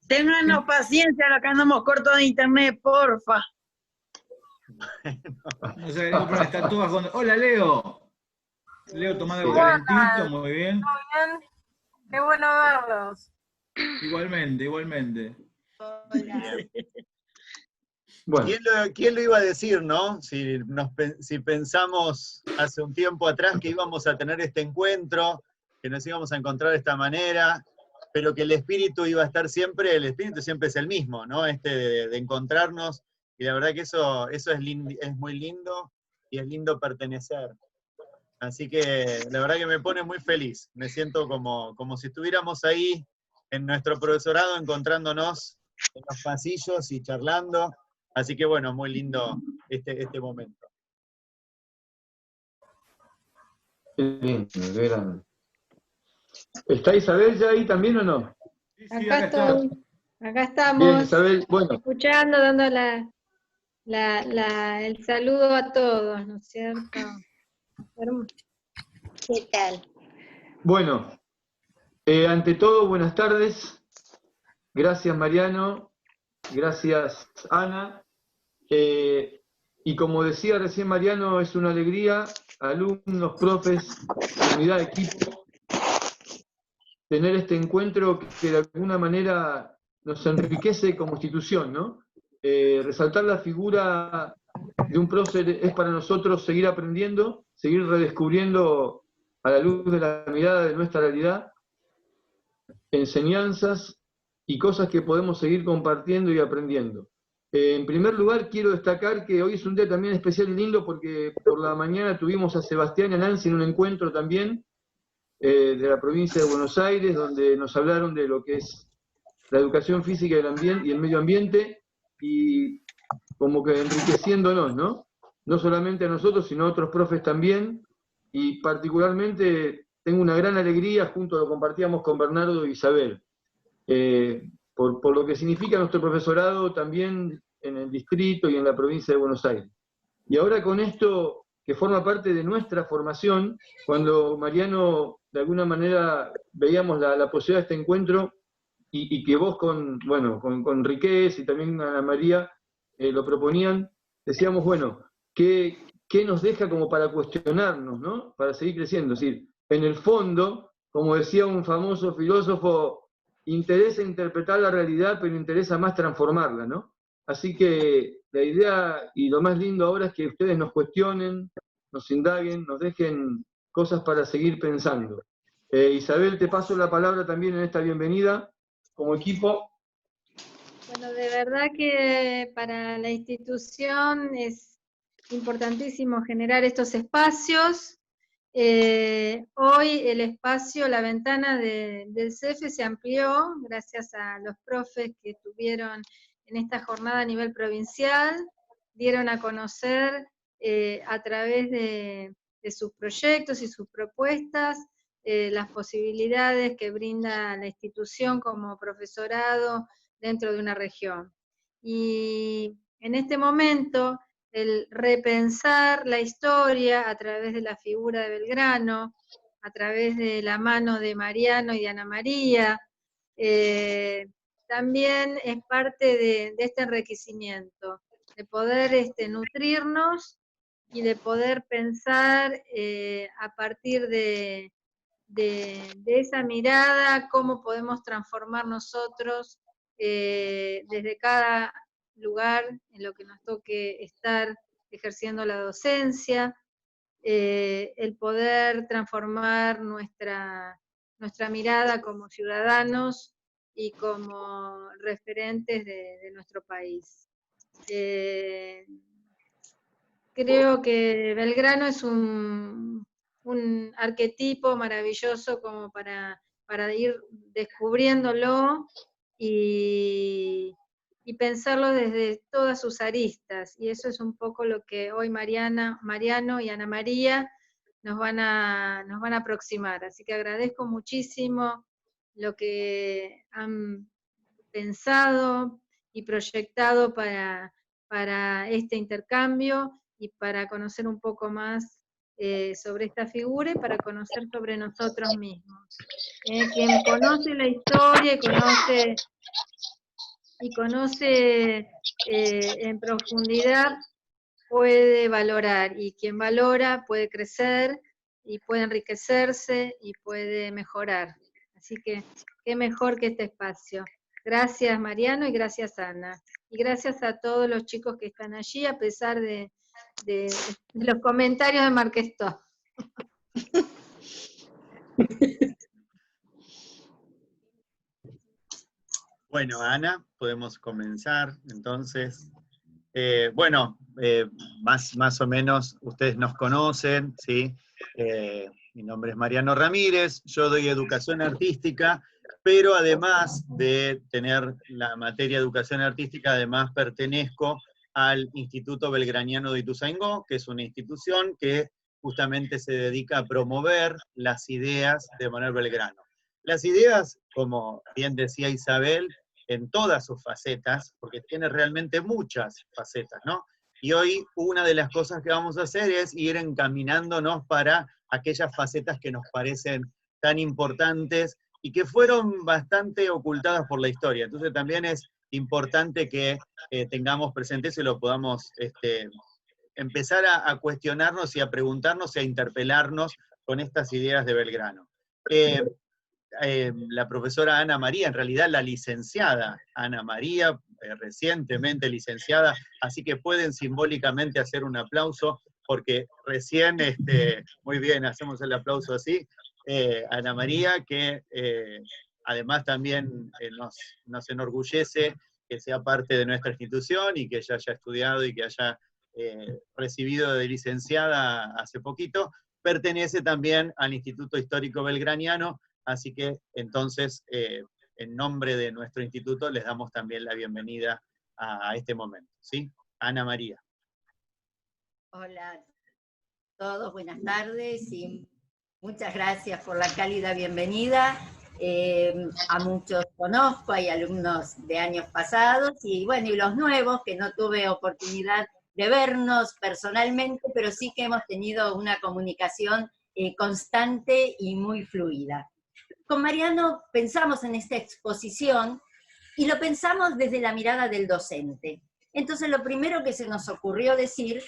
Ténganos paciencia, acá andamos cortos de internet, porfa. No sé, están todas con... Hola, Leo. Leo tomando algo ¿Cómo calentito, andan? muy bien. ¿Todo bien? Qué bueno verlos. Igualmente, igualmente. Hola. Bueno, ¿Quién lo iba a decir, no? Si pensamos hace un tiempo atrás que íbamos a tener este encuentro, que nos íbamos a encontrar de esta manera, pero que el espíritu iba a estar siempre, el espíritu siempre es el mismo, ¿no? De encontrarnos, y la verdad que eso es muy lindo, y es lindo pertenecer. Así que la verdad que me pone muy feliz, me siento como si estuviéramos ahí en nuestro profesorado encontrándonos en los pasillos y charlando. Así que bueno, muy lindo este momento. qué lindo, qué grande. ¿Está Isabel ya ahí también o no? Sí, sí, Acá acá está. estoy, acá Bien, estamos, Isabel, bueno, escuchando, dando el saludo a todos, ¿no es cierto? ¿Qué tal? bueno, ante todo, buenas tardes. Gracias, Mariano. Gracias, Ana. Y como decía recién Mariano, es una alegría, alumnos, profes, comunidad, equipo, tener este encuentro que de alguna manera nos enriquece como institución, ¿no? Resaltar la figura de un prócer es para nosotros seguir aprendiendo, seguir redescubriendo a la luz de la mirada de nuestra realidad, enseñanzas y cosas que podemos seguir compartiendo y aprendiendo. En primer lugar, quiero destacar que hoy es un día también especial y lindo porque por la mañana tuvimos a Sebastián y a Nancy en un encuentro también de la provincia de Buenos Aires, donde nos hablaron de lo que es la educación física y el ambiente y el medio ambiente, y como que enriqueciéndonos, ¿no? No solamente a nosotros, sino a otros profes también, y particularmente tengo una gran alegría, junto lo compartíamos con Bernardo e Isabel, por lo que significa nuestro profesorado también en el distrito y en la provincia de Buenos Aires. Y ahora con esto que forma parte de nuestra formación, cuando Mariano de alguna manera veíamos la posibilidad de este encuentro y que vos con Riquez y también Ana María lo proponían, decíamos, bueno, ¿qué nos deja como para cuestionarnos, ¿no? Para seguir creciendo? Es decir, en el fondo, como decía un famoso filósofo, interesa interpretar la realidad, pero interesa más transformarla, ¿no? Así que la idea y lo más lindo ahora es que ustedes nos cuestionen, nos indaguen, nos dejen cosas para seguir pensando. Isabel, te paso la palabra también en esta bienvenida como equipo. Bueno, de verdad que para la institución es importantísimo generar estos espacios. Hoy el espacio, la ventana del CEFE se amplió gracias a los profes que estuvieron en esta jornada a nivel provincial, dieron a conocer a través de sus proyectos y sus propuestas las posibilidades que brinda la institución como profesorado dentro de una región. Y en este momento, el repensar la historia a través de la figura de Belgrano, a través de la mano de Mariano y de Ana María, también es parte de este enriquecimiento, de poder nutrirnos y de poder pensar a partir de esa mirada, cómo podemos transformar nosotros desde cada lugar en lo que nos toque estar ejerciendo la docencia, el poder transformar nuestra mirada como ciudadanos y como referentes de nuestro país. Creo que Belgrano es un arquetipo maravilloso como para ir descubriéndolo y pensarlo desde todas sus aristas. Y eso es un poco lo que hoy Mariano y Ana María nos van a aproximar. Así que agradezco muchísimo lo que han pensado y proyectado para este intercambio y para conocer un poco más sobre esta figura y para conocer sobre nosotros mismos. Quien conoce la historia y conoce en profundidad puede valorar, y quien valora puede crecer y puede enriquecerse y puede mejorar. Así que qué mejor que este espacio. Gracias Mariano y gracias Ana. Y gracias a todos los chicos que están allí, a pesar de los comentarios de Marquestó. Bueno, Ana, podemos comenzar entonces. Más o menos ustedes nos conocen, ¿sí? Mi nombre es Mariano Ramírez, yo doy educación artística, pero además de tener la materia de educación artística, además pertenezco al Instituto Belgraniano de Ituzaingó, que es una institución que justamente se dedica a promover las ideas de Manuel Belgrano. Las ideas, como bien decía Isabel, en todas sus facetas, porque tiene realmente muchas facetas, ¿no? Y hoy una de las cosas que vamos a hacer es ir encaminándonos para aquellas facetas que nos parecen tan importantes y que fueron bastante ocultadas por la historia. Entonces también es importante que tengamos presente eso y lo podamos empezar a cuestionarnos y a preguntarnos y a interpelarnos con estas ideas de Belgrano. La profesora Ana María, en realidad la licenciada Ana María, recientemente licenciada, así que pueden simbólicamente hacer un aplauso, porque recién, muy bien, hacemos el aplauso así, Ana María, que además también nos enorgullece que sea parte de nuestra institución y que ella haya estudiado y que haya recibido de licenciada hace poquito, pertenece también al Instituto Histórico Belgraniano, así que entonces, en nombre de nuestro instituto, les damos también la bienvenida a este momento, ¿sí? Ana María. Hola a todos, buenas tardes y muchas gracias por la cálida bienvenida. A muchos conozco, hay alumnos de años pasados y bueno, y los nuevos que no tuve oportunidad de vernos personalmente, pero sí que hemos tenido una comunicación constante y muy fluida. Con Mariano pensamos en esta exposición y lo pensamos desde la mirada del docente. Entonces lo primero que se nos ocurrió decir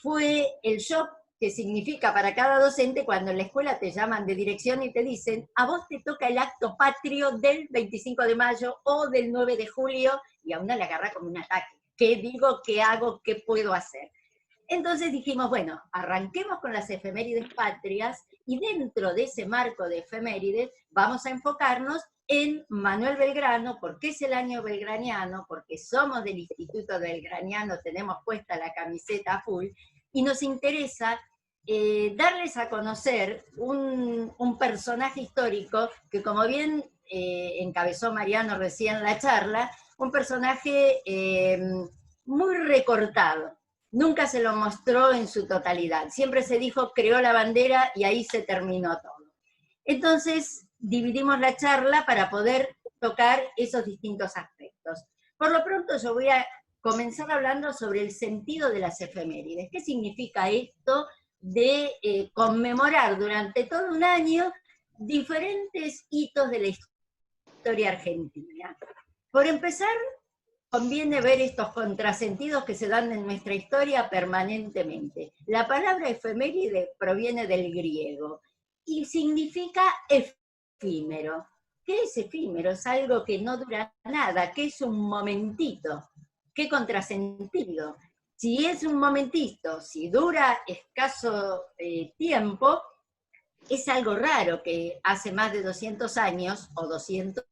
fue el shock que significa para cada docente cuando en la escuela te llaman de dirección y te dicen, a vos te toca el acto patrio del 25 de mayo o del 9 de julio, y a una le agarra como un ataque. ¿Qué digo? ¿Qué hago? ¿Qué puedo hacer? Entonces dijimos, bueno, arranquemos con las efemérides patrias, y dentro de ese marco de efemérides vamos a enfocarnos en Manuel Belgrano, porque es el año belgraniano, porque somos del Instituto Belgraniano, tenemos puesta la camiseta full, y nos interesa darles a conocer un personaje histórico que, como bien encabezó Mariano recién la charla, un personaje muy recortado. Nunca se lo mostró en su totalidad. Siempre se dijo, creó la bandera y ahí se terminó todo. Entonces, dividimos la charla para poder tocar esos distintos aspectos. Por lo pronto yo voy a comenzar hablando sobre el sentido de las efemérides. ¿Qué significa esto de conmemorar durante todo un año diferentes hitos de la historia argentina? Por empezar, conviene ver estos contrasentidos que se dan en nuestra historia permanentemente. La palabra efeméride proviene del griego y significa efímero. ¿Qué es efímero? Es algo que no dura nada, que es un momentito. ¿Qué contrasentido? Si es un momentito, si dura escaso tiempo, es algo raro que hace más de 200 años o 200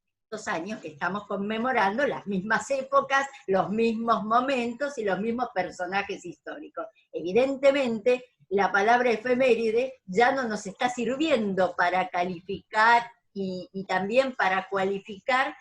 años que estamos conmemorando las mismas épocas, los mismos momentos y los mismos personajes históricos. Evidentemente, la palabra efeméride ya no nos está sirviendo para calificar y también para cualificar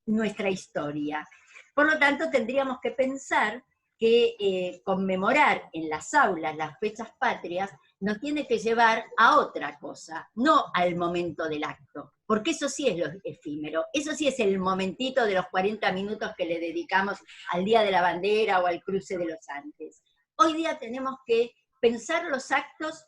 nuestra historia. Por lo tanto, tendríamos que pensar que conmemorar en las aulas las fechas patrias nos tiene que llevar a otra cosa, no al momento del acto, porque eso sí es lo efímero, eso sí es el momentito de los 40 minutos que le dedicamos al Día de la Bandera o al Cruce de los Andes. Hoy día tenemos que pensar los actos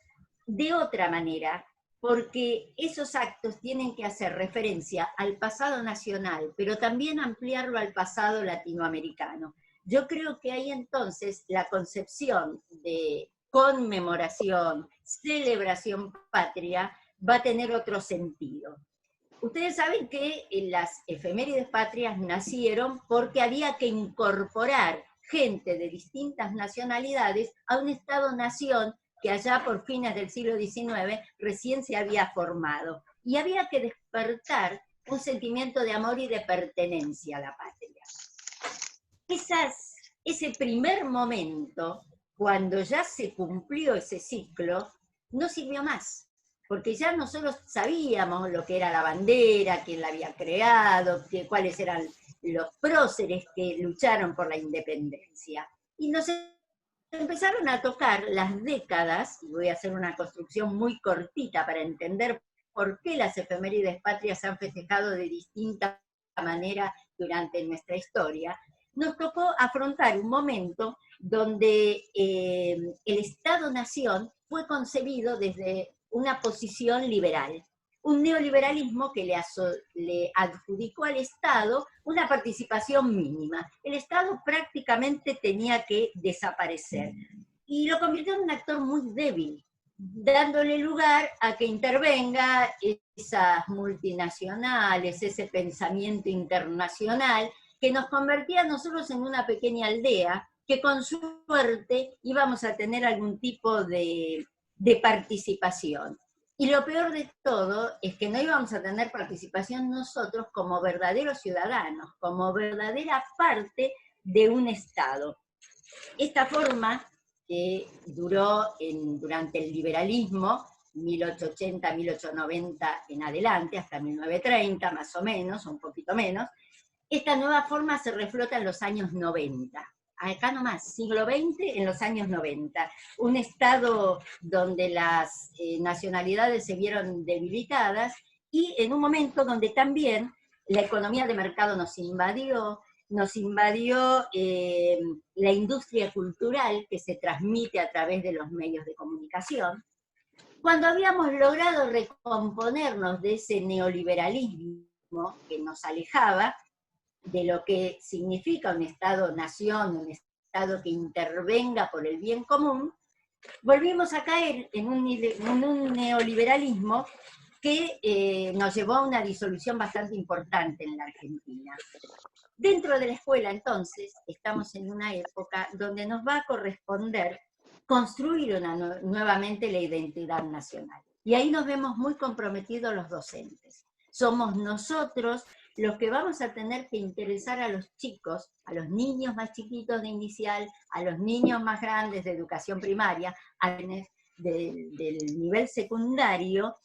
de otra manera, porque esos actos tienen que hacer referencia al pasado nacional, pero también ampliarlo al pasado latinoamericano. Yo creo que ahí entonces la concepción de conmemoración, celebración patria, va a tener otro sentido. Ustedes saben que las efemérides patrias nacieron porque había que incorporar gente de distintas nacionalidades a un Estado-nación que allá por fines del siglo XIX recién se había formado. Y había que despertar un sentimiento de amor y de pertenencia a la patria. Ese primer momento, cuando ya se cumplió ese ciclo, no sirvió más. Porque ya nosotros sabíamos lo que era la bandera, quién la había creado, cuáles eran los próceres que lucharon por la independencia. Y nos empezaron a tocar las décadas, y voy a hacer una construcción muy cortita para entender por qué las efemérides patrias se han festejado de distinta manera durante nuestra historia. Nos tocó afrontar un momento donde el Estado-Nación fue concebido desde una posición liberal, un neoliberalismo que le adjudicó al Estado una participación mínima. El Estado prácticamente tenía que desaparecer y lo convirtió en un actor muy débil, dándole lugar a que intervenga esas multinacionales, ese pensamiento internacional que nos convertía a nosotros en una pequeña aldea que con suerte íbamos a tener algún tipo de participación. Y lo peor de todo es que no íbamos a tener participación nosotros como verdaderos ciudadanos, como verdadera parte de un Estado. Esta forma que duró durante el liberalismo, 1880-1890 en adelante, hasta 1930 más o menos, un poquito menos, esta nueva forma se reflota en los años 90. Acá nomás, siglo XX en los años 90, un Estado donde las nacionalidades se vieron debilitadas y en un momento donde también la economía de mercado nos invadió la industria cultural que se transmite a través de los medios de comunicación. Cuando habíamos logrado recomponernos de ese neoliberalismo que nos alejaba, de lo que significa un Estado-nación, un Estado que intervenga por el bien común, volvimos a caer en un neoliberalismo que nos llevó a una disolución bastante importante en la Argentina. Dentro de la escuela, entonces, estamos en una época donde nos va a corresponder construir nuevamente la identidad nacional. Y ahí nos vemos muy comprometidos los docentes. Somos nosotros los que vamos a tener que interesar a los chicos, a los niños más chiquitos de inicial, a los niños más grandes de educación primaria, a quienes del nivel secundario,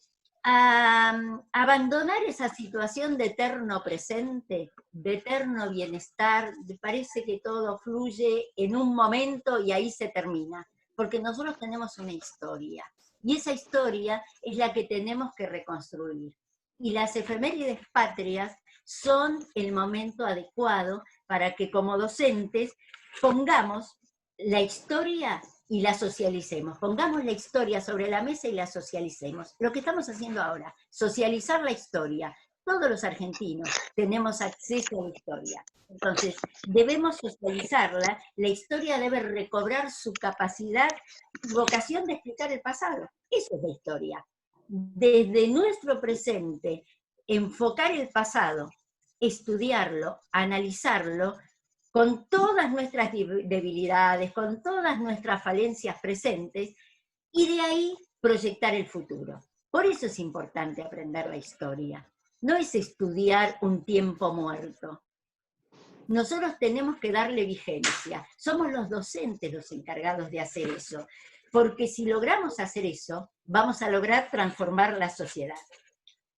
a abandonar esa situación de eterno presente, de eterno bienestar, parece que todo fluye en un momento y ahí se termina, porque nosotros tenemos una historia, y esa historia es la que tenemos que reconstruir. Y las efemérides patrias son el momento adecuado para que como docentes pongamos la historia y la socialicemos. Pongamos la historia sobre la mesa y la socialicemos. Lo que estamos haciendo ahora, socializar la historia. Todos los argentinos tenemos acceso a la historia. Entonces, debemos socializarla. La historia debe recobrar su capacidad y vocación de explicar el pasado. Eso es la historia. Desde nuestro presente, enfocar el pasado, estudiarlo, analizarlo, con todas nuestras debilidades, con todas nuestras falencias presentes, y de ahí proyectar el futuro. Por eso es importante aprender la historia. No es estudiar un tiempo muerto. Nosotros tenemos que darle vigencia. Somos los docentes los encargados de hacer eso. Porque si logramos hacer eso, vamos a lograr transformar la sociedad.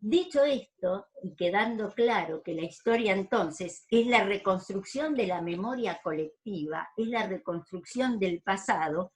Dicho esto, y quedando claro que la historia entonces es la reconstrucción de la memoria colectiva, es la reconstrucción del pasado,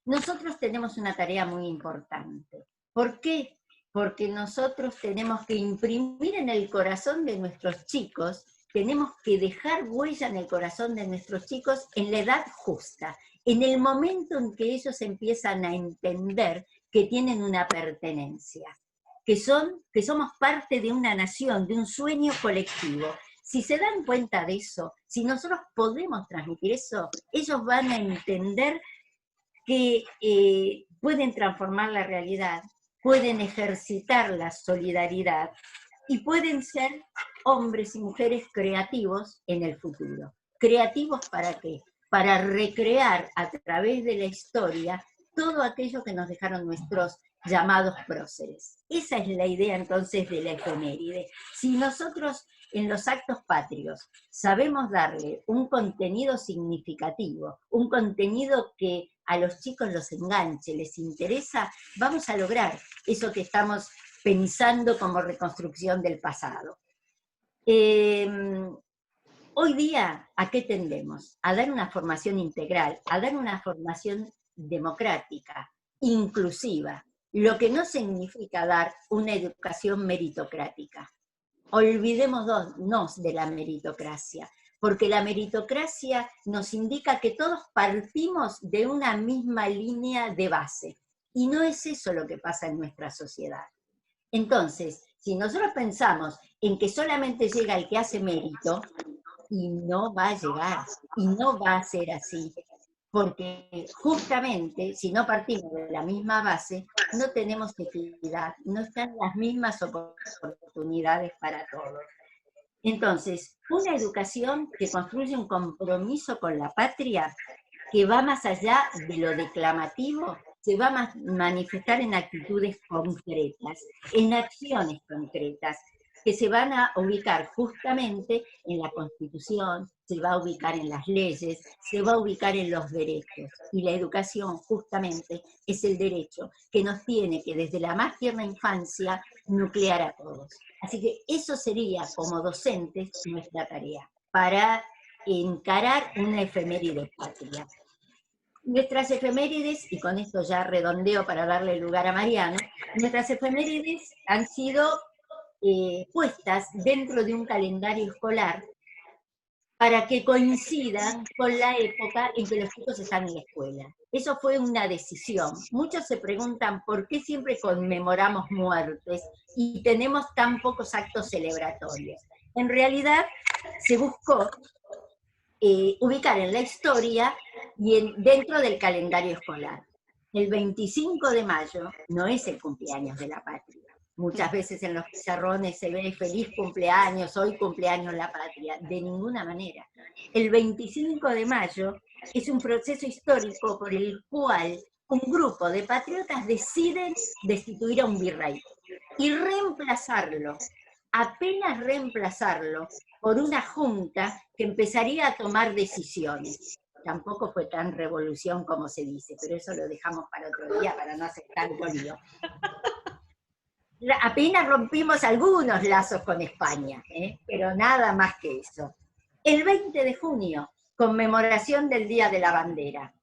nosotros tenemos una tarea muy importante. ¿Por qué? Porque nosotros tenemos que imprimir en el corazón de nuestros chicos, tenemos que dejar huella en el corazón de nuestros chicos en la edad justa, en el momento en que ellos empiezan a entender que tienen una pertenencia, que somos parte de una nación, de un sueño colectivo. Si se dan cuenta de eso, si nosotros podemos transmitir eso, ellos van a entender que pueden transformar la realidad, pueden ejercitar la solidaridad y pueden ser hombres y mujeres creativos en el futuro. ¿Creativos para qué? Para recrear a través de la historia todo aquello que nos dejaron nuestros llamados próceres. Esa es la idea entonces de la efeméride. Si nosotros en los actos patrios sabemos darle un contenido significativo, un contenido que a los chicos los enganche, les interesa, vamos a lograr eso que estamos pensando como reconstrucción del pasado. Hoy día, ¿a qué tendemos? A dar una formación integral, a dar una formación democrática, inclusiva, lo que no significa dar una educación meritocrática. Olvidémonos de la meritocracia, porque la meritocracia nos indica que todos partimos de una misma línea de base, y no es eso lo que pasa en nuestra sociedad. Entonces, si nosotros pensamos en que solamente llega el que hace mérito, y no va a llegar, y no va a ser así, porque justamente si no partimos de la misma base, no tenemos equidad, no están las mismas oportunidades para todos. Entonces, una educación que construye un compromiso con la patria, que va más allá de lo declamativo, se va a manifestar en actitudes concretas, en acciones concretas, que se van a ubicar justamente en la Constitución, se va a ubicar en las leyes, se va a ubicar en los derechos. Y la educación justamente es el derecho que nos tiene que desde la más tierna infancia nuclear a todos. Así que eso sería como docentes nuestra tarea, para encarar una efeméride patria. Nuestras efemérides, y con esto ya redondeo para darle lugar a Mariano, nuestras efemérides han sido puestas dentro de un calendario escolar para que coincidan con la época en que los chicos están en la escuela. Eso fue una decisión. Muchos se preguntan por qué siempre conmemoramos muertes y tenemos tan pocos actos celebratorios. En realidad se buscó ubicar en la historia y dentro del calendario escolar. El 25 de mayo no es el cumpleaños de la patria. Muchas veces en los pizarrones se ve feliz cumpleaños, hoy cumpleaños la patria. De ninguna manera. El 25 de mayo es un proceso histórico por el cual un grupo de patriotas deciden destituir a un virrey y reemplazarlo, apenas reemplazarlo, por una junta que empezaría a tomar decisiones. Tampoco fue tan revolución como se dice, pero eso lo dejamos para otro día para no hacer tanto lío. Apenas rompimos algunos lazos con España, pero nada más que eso. El 20 de junio, conmemoración del Día de la Bandera.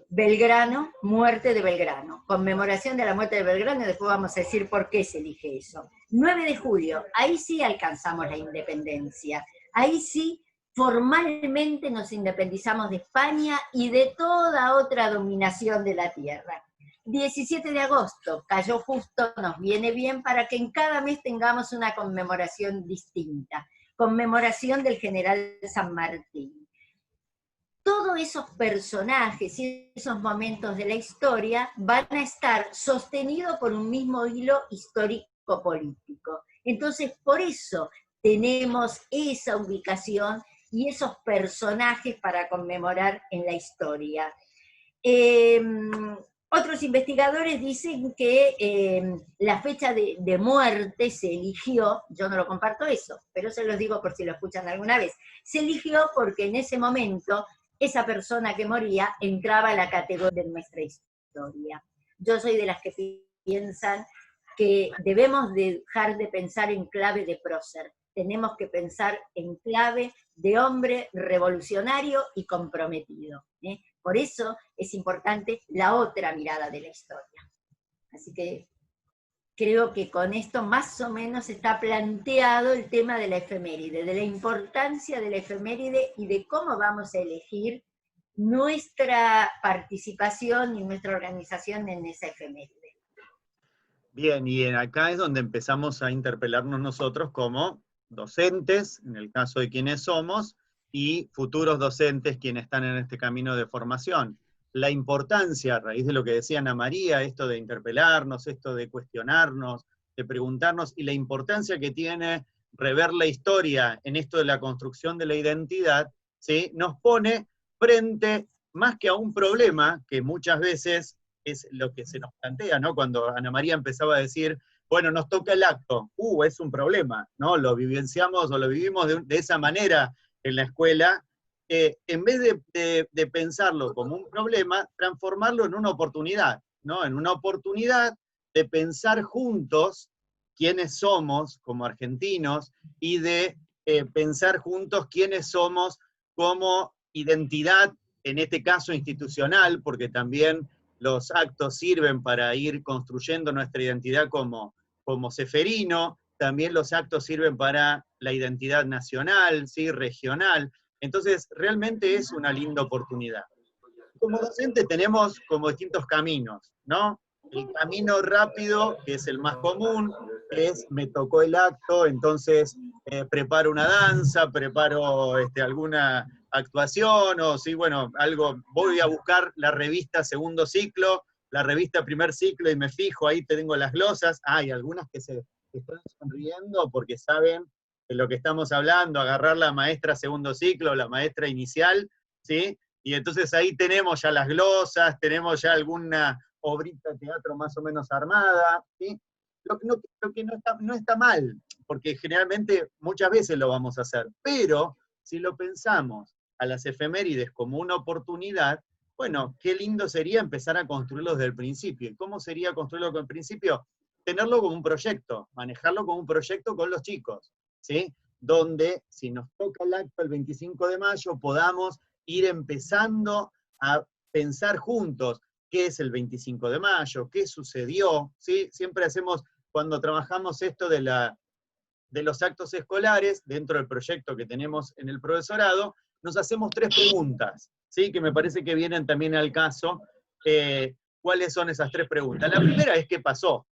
Belgrano, muerte de Belgrano. Conmemoración de la muerte de Belgrano, y después vamos a decir por qué se elige eso. 9 de julio, ahí sí alcanzamos la independencia. Ahí sí formalmente nos independizamos de España y de toda otra dominación de la tierra. 17 de agosto, cayó justo, nos viene bien para que en cada mes tengamos una conmemoración distinta. Conmemoración del general San Martín. Todos esos personajes y esos momentos de la historia van a estar sostenidos por un mismo hilo histórico-político. Entonces, por eso tenemos esa ubicación y esos personajes para conmemorar en la historia. Otros investigadores dicen que la fecha de muerte se eligió, yo no lo comparto eso, pero se los digo por si lo escuchan alguna vez, se eligió porque en ese momento esa persona que moría entraba a la categoría de nuestra historia. Yo soy de las que piensan que debemos dejar de pensar en clave de prócer, tenemos que pensar en clave de hombre revolucionario y comprometido. Por eso es importante la otra mirada de la historia. Así que creo que con esto más o menos está planteado el tema de la efeméride, de la importancia de la efeméride y de cómo vamos a elegir nuestra participación y nuestra organización en esa efeméride. Bien, y acá es donde empezamos a interpelarnos nosotros como docentes, en el caso de quienes somos, y futuros docentes quienes están en este camino de formación. La importancia, a raíz de lo que decía Ana María, esto de interpelarnos, esto de cuestionarnos, de preguntarnos, y la importancia que tiene rever la historia en esto de la construcción de la identidad, ¿sí? Nos pone frente, más que a un problema, que muchas veces es lo que se nos plantea, ¿no? Cuando Ana María empezaba a decir, bueno, nos toca el acto, es un problema, ¿no? Lo vivenciamos o lo vivimos de esa manera en la escuela, en vez de pensarlo como un problema, transformarlo en una oportunidad, ¿no? En una oportunidad de pensar juntos quiénes somos como argentinos y de pensar juntos quiénes somos como identidad, en este caso institucional, porque también los actos sirven para ir construyendo nuestra identidad como ceferino, también los actos sirven para la identidad nacional, ¿sí? Regional. Entonces, realmente es una linda oportunidad. Como docente tenemos como distintos caminos, ¿no? El camino rápido, que es el más común, es me tocó el acto, entonces preparo una danza, preparo alguna actuación, o sí, bueno, algo, voy a buscar la revista segundo ciclo, la revista primer ciclo, y me fijo, ahí tengo las glosas, hay algunas que se están sonriendo porque saben de lo que estamos hablando, agarrar la maestra segundo ciclo, la maestra inicial, ¿sí? Y entonces ahí tenemos ya las glosas, tenemos ya alguna obrita de teatro más o menos armada, ¿sí? Lo que no está mal, porque generalmente muchas veces lo vamos a hacer, pero si lo pensamos a las efemérides como una oportunidad, bueno, qué lindo sería empezar a construirlo desde el principio. ¿Y cómo sería construirlo desde el principio? Tenerlo como un proyecto, manejarlo como un proyecto con los chicos, ¿sí? Donde, si nos toca el acto el 25 de mayo, podamos ir empezando a pensar juntos qué es el 25 de mayo, qué sucedió, ¿sí? Siempre hacemos, cuando trabajamos esto de los actos escolares, dentro del proyecto que tenemos en el profesorado, nos hacemos 3 preguntas, ¿sí? Que me parece que vienen también al caso. ¿Cuáles son esas 3 preguntas? La primera es ¿qué pasó?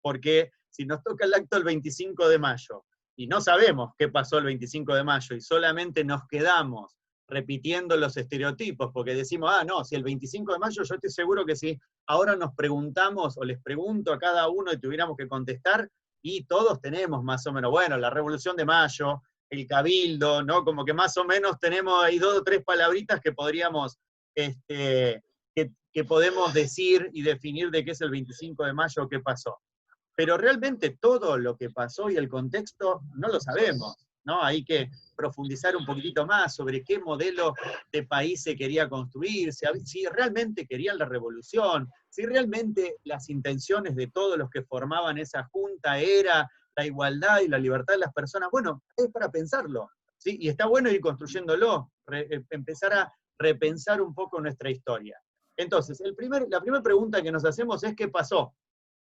Porque si nos toca el acto el 25 de mayo, y no sabemos qué pasó el 25 de mayo, y solamente nos quedamos repitiendo los estereotipos, porque decimos, no, si el 25 de mayo yo estoy seguro que si ahora nos preguntamos, o les pregunto a cada uno y tuviéramos que contestar, y todos tenemos más o menos, bueno, la Revolución de Mayo, el Cabildo, ¿no? Como que más o menos tenemos ahí 2 o 3 palabritas que podríamos, que podemos decir y definir de qué es el 25 de mayo, qué pasó. Pero realmente todo lo que pasó y el contexto no lo sabemos, ¿no? Hay que profundizar un poquitito más sobre qué modelo de país se quería construir, si realmente querían la revolución, si realmente las intenciones de todos los que formaban esa junta era la igualdad y la libertad de las personas. Bueno, es para pensarlo, ¿sí? Y está bueno ir construyéndolo, empezar a repensar un poco nuestra historia. Entonces, la primera pregunta que nos hacemos es ¿qué pasó?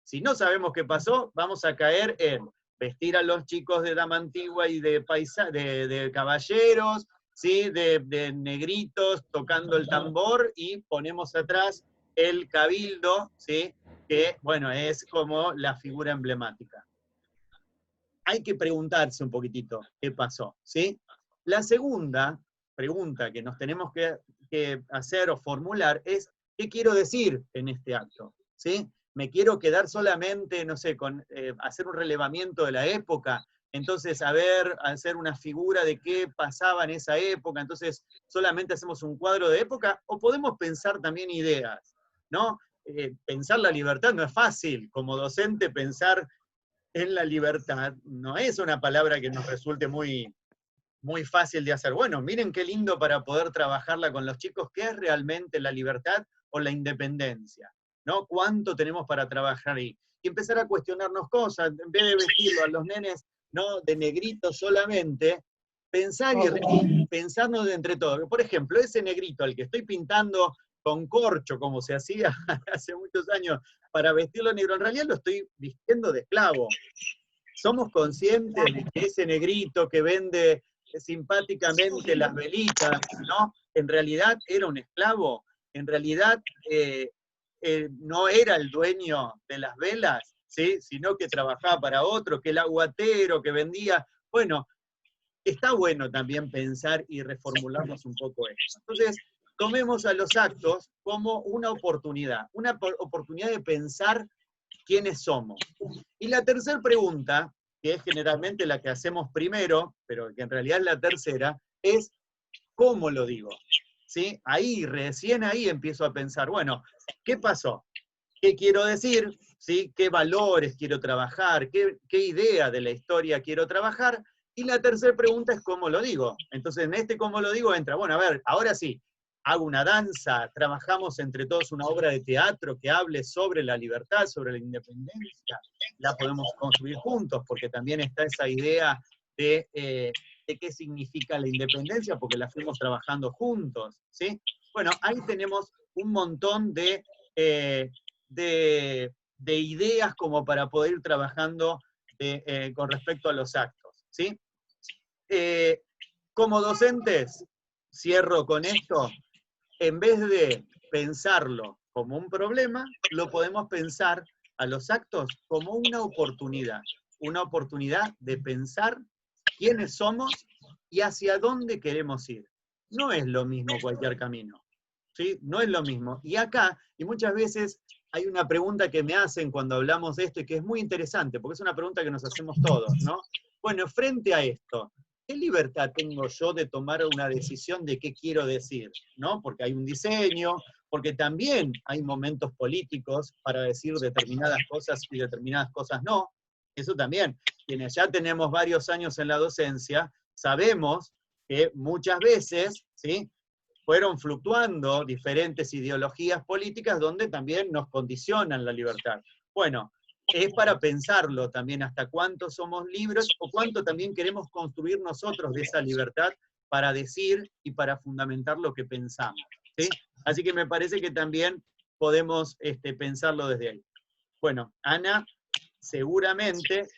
Si no sabemos qué pasó, vamos a caer en vestir a los chicos de dama antigua y de caballeros, ¿sí? de negritos tocando el tambor, y ponemos atrás el cabildo, ¿sí? Que, bueno, es como la figura emblemática. Hay que preguntarse un poquitito qué pasó, ¿sí? La segunda pregunta que nos tenemos que hacer o formular es ¿qué quiero decir en este acto? ¿Sí? ¿Me quiero quedar solamente, no sé, con hacer un relevamiento de la época? Entonces, hacer una figura de qué pasaba en esa época, entonces solamente hacemos un cuadro de época, o podemos pensar también ideas, ¿no? Pensar la libertad no es fácil, como docente pensar en la libertad no es una palabra que nos resulte muy, muy fácil de hacer. Bueno, miren qué lindo para poder trabajarla con los chicos, ¿qué es realmente la libertad o la independencia? ¿No? ¿Cuánto tenemos para trabajar ahí? Y empezar a cuestionarnos cosas, en vez de vestirlo a los nenes, ¿no? De negrito solamente, pensar y pensarnos de entre todos. Por ejemplo, ese negrito al que estoy pintando con corcho, como se hacía hace muchos años, para vestirlo negro, en realidad lo estoy vistiendo de esclavo. Somos conscientes de que ese negrito que vende simpáticamente las velitas, ¿no? En realidad era un esclavo, en realidad no era el dueño de las velas, ¿sí? Sino que trabajaba para otro, que el aguatero, que vendía. Bueno, está bueno también pensar y reformularnos un poco esto. Entonces, tomemos a los actos como una oportunidad de pensar quiénes somos. Y la tercera pregunta, que es generalmente la que hacemos primero, pero que en realidad es la tercera, es ¿cómo lo digo? ¿Sí? Recién ahí empiezo a pensar, bueno, ¿qué pasó? ¿Qué quiero decir? ¿Sí? ¿Qué valores quiero trabajar? ¿Qué idea de la historia quiero trabajar? Y la tercera pregunta es ¿cómo lo digo? Entonces en este ¿cómo lo digo? Entra, bueno, a ver, ahora sí, hago una danza, trabajamos entre todos una obra de teatro que hable sobre la libertad, sobre la independencia, la podemos construir juntos, porque también está esa idea de qué significa la independencia, porque la fuimos trabajando juntos, ¿sí? Bueno, ahí tenemos un montón de ideas como para poder ir trabajando con respecto a los actos, ¿sí? Como docentes, cierro con esto, en vez de pensarlo como un problema, lo podemos pensar a los actos como una oportunidad de pensar quiénes somos y hacia dónde queremos ir. No es lo mismo cualquier camino, ¿sí? No es lo mismo. Y acá, y muchas veces hay una pregunta que me hacen cuando hablamos de esto y que es muy interesante, porque es una pregunta que nos hacemos todos, ¿no? Bueno, frente a esto, ¿qué libertad tengo yo de tomar una decisión de qué quiero decir? ¿No? Porque hay un diseño, porque también hay momentos políticos para decir determinadas cosas y determinadas cosas no. Eso también. Quienes ya tenemos varios años en la docencia, sabemos que muchas veces, ¿sí?, fueron fluctuando diferentes ideologías políticas donde también nos condicionan la libertad. Bueno, es para pensarlo también hasta cuánto somos libres o cuánto también queremos construir nosotros de esa libertad para decir y para fundamentar lo que pensamos, ¿sí? Así que me parece que también podemos pensarlo desde ahí. Bueno, Ana, seguramente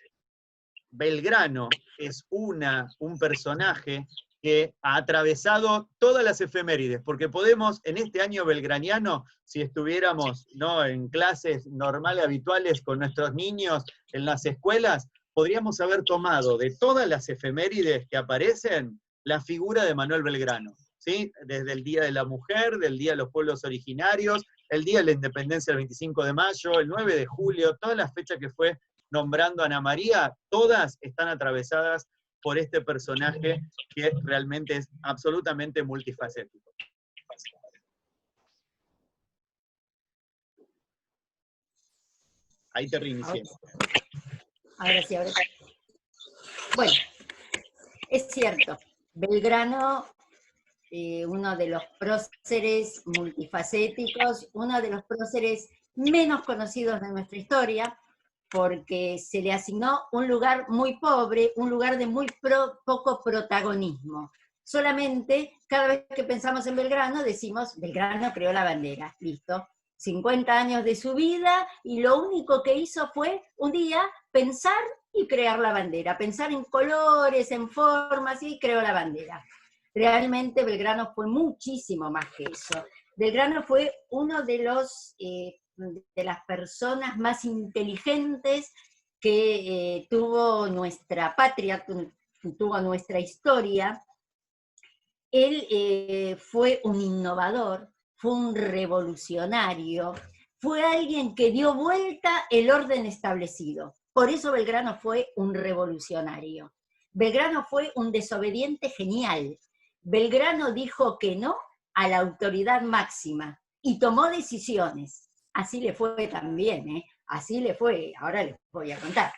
Belgrano es un personaje que ha atravesado todas las efemérides, porque podemos, en este año belgraniano, si estuviéramos, ¿no?, en clases normales, habituales, con nuestros niños en las escuelas, podríamos haber tomado de todas las efemérides que aparecen, la figura de Manuel Belgrano, ¿sí? Desde el Día de la Mujer, del Día de los Pueblos Originarios, el Día de la Independencia el 25 de mayo, el 9 de julio, todas las fechas que fue nombrando Ana María, todas están atravesadas por este personaje que realmente es absolutamente multifacético. Ahí te reinicié. Ahora sí. Bueno, es cierto, Belgrano, uno de los próceres multifacéticos, uno de los próceres menos conocidos de nuestra historia, porque se le asignó un lugar muy pobre, un lugar de muy poco protagonismo. Solamente, cada vez que pensamos en Belgrano, decimos, Belgrano creó la bandera, listo. 50 años de su vida, y lo único que hizo fue, un día, pensar y crear la bandera, pensar en colores, en formas, y creó la bandera. Realmente Belgrano fue muchísimo más que eso. Belgrano fue uno de las personas más inteligentes que tuvo nuestra patria, tuvo nuestra historia. Él fue un innovador, fue un revolucionario, fue alguien que dio vuelta el orden establecido. Por eso Belgrano fue un revolucionario. Belgrano fue un desobediente genial. Belgrano dijo que no a la autoridad máxima y tomó decisiones. Así le fue también, ¿eh? Así le fue, ahora les voy a contar.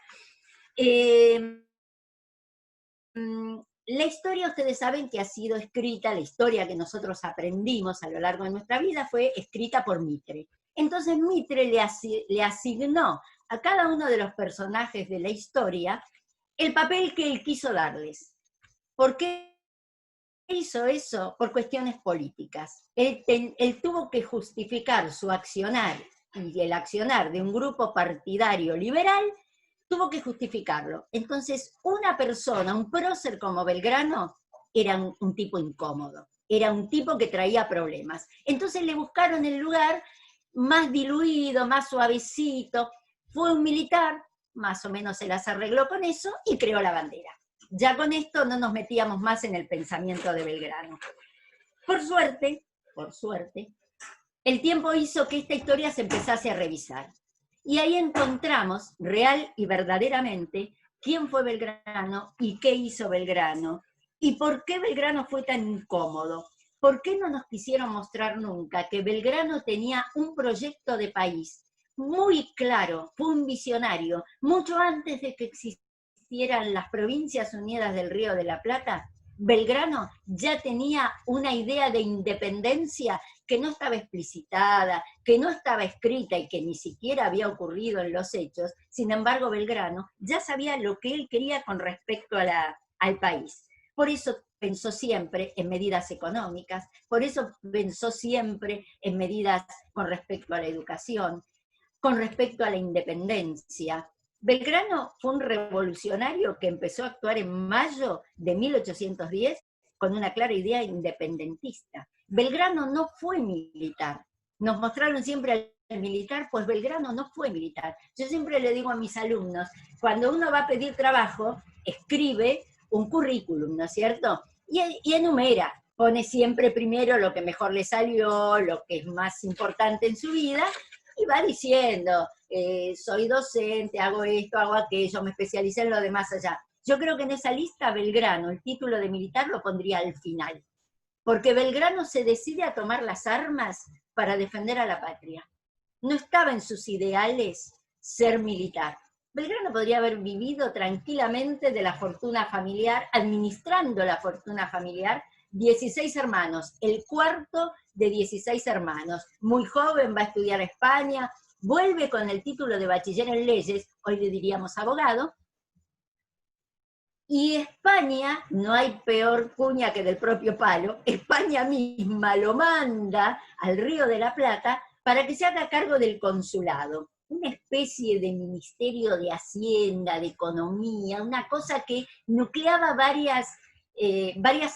La historia, ustedes saben que ha sido escrita, la historia que nosotros aprendimos a lo largo de nuestra vida fue escrita por Mitre. Entonces Mitre le asignó a cada uno de los personajes de la historia el papel que él quiso darles. ¿Por qué hizo eso? Por cuestiones políticas. Él tuvo que justificar su accionar y el accionar de un grupo partidario liberal, tuvo que justificarlo. Entonces, una persona, un prócer como Belgrano, era un tipo incómodo, era un tipo que traía problemas. Entonces le buscaron el lugar más diluido, más suavecito. Fue un militar, más o menos se las arregló con eso y creó la bandera. Ya con esto no nos metíamos más en el pensamiento de Belgrano. Por suerte, el tiempo hizo que esta historia se empezase a revisar. Y ahí encontramos, real y verdaderamente, quién fue Belgrano y qué hizo Belgrano, y por qué Belgrano fue tan incómodo. ¿Por qué no nos quisieron mostrar nunca que Belgrano tenía un proyecto de país muy claro, fue un visionario, mucho antes de que existieran las Provincias Unidas del Río de la Plata? Belgrano ya tenía una idea de independencia que no estaba explicitada, que no estaba escrita y que ni siquiera había ocurrido en los hechos. Sin embargo, Belgrano ya sabía lo que él quería con respecto al país. Por eso pensó siempre en medidas económicas, por eso pensó siempre en medidas con respecto a la educación, con respecto a la independencia. Belgrano fue un revolucionario que empezó a actuar en mayo de 1810 con una clara idea independentista. Belgrano no fue militar. Nos mostraron siempre al militar, pues Belgrano no fue militar. Yo siempre le digo a mis alumnos, cuando uno va a pedir trabajo, escribe un currículum, ¿no es cierto? Y enumera, pone siempre primero lo que mejor le salió, lo que es más importante en su vida, y va diciendo, soy docente, hago esto, hago aquello, me especialicé en lo de más allá. Yo creo que en esa lista Belgrano, el título de militar, lo pondría al final, porque Belgrano se decide a tomar las armas para defender a la patria. No estaba en sus ideales ser militar. Belgrano podría haber vivido tranquilamente de la fortuna familiar, administrando la fortuna familiar, 16 hermanos, el cuarto de 16 hermanos. Muy joven, va a estudiar a España, vuelve con el título de bachiller en leyes, hoy le diríamos abogado, y España, no hay peor cuña que del propio palo, España misma lo manda al Río de la Plata para que se haga cargo del consulado, una especie de ministerio de Hacienda, de Economía, una cosa que nucleaba varias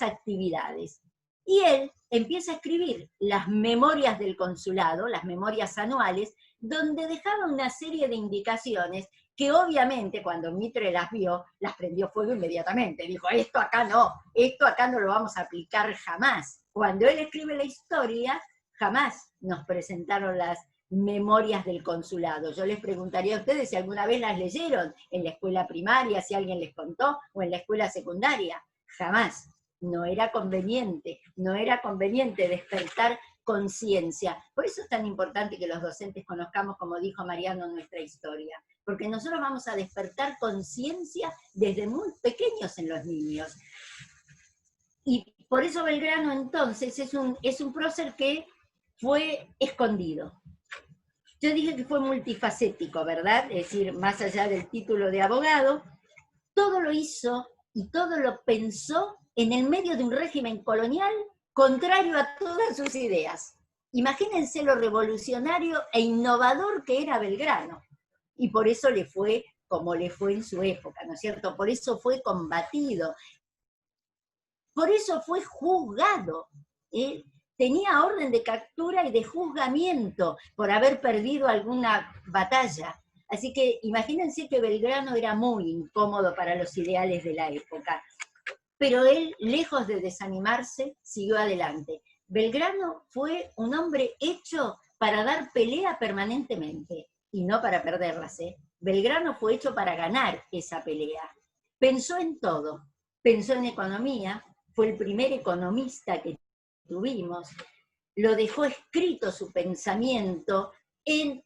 actividades. Y él empieza a escribir las memorias del consulado, las memorias anuales, donde dejaba una serie de indicaciones que obviamente cuando Mitre las vio, las prendió fuego inmediatamente. Dijo, esto acá no lo vamos a aplicar jamás. Cuando él escribe la historia, jamás nos presentaron las memorias del consulado. Yo les preguntaría a ustedes si alguna vez las leyeron en la escuela primaria, si alguien les contó, o en la escuela secundaria. Jamás. No era conveniente despertar conciencia. Por eso es tan importante que los docentes conozcamos, como dijo Mariano, nuestra historia, porque nosotros vamos a despertar conciencia desde muy pequeños en los niños. Y por eso Belgrano entonces es un prócer que fue escondido. Yo dije que fue multifacético, ¿verdad? Es decir, más allá del título de abogado, todo lo hizo y todo lo pensó en el medio de un régimen colonial contrario a todas sus ideas. Imagínense lo revolucionario e innovador que era Belgrano. Y por eso le fue como le fue en su época, ¿no es cierto? Por eso fue combatido. Por eso fue juzgado. Tenía orden de captura y de juzgamiento por haber perdido alguna batalla. Así que imagínense que Belgrano era muy incómodo para los ideales de la época. Pero él, lejos de desanimarse, siguió adelante. Belgrano fue un hombre hecho para dar pelea permanentemente, y no para perderlas, ¿eh? Belgrano fue hecho para ganar esa pelea. Pensó en todo, pensó en economía, fue el primer economista que tuvimos, lo dejó escrito su pensamiento,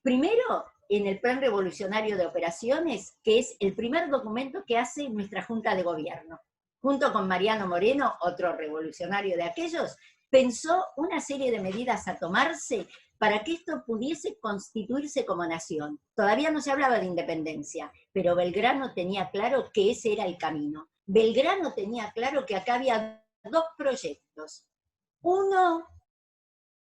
primero en el Plan Revolucionario de Operaciones, que es el primer documento que hace nuestra Junta de Gobierno. Junto con Mariano Moreno, otro revolucionario de aquellos, pensó una serie de medidas a tomarse para que esto pudiese constituirse como nación. Todavía no se hablaba de independencia, pero Belgrano tenía claro que ese era el camino. Belgrano tenía claro que acá había dos proyectos. Uno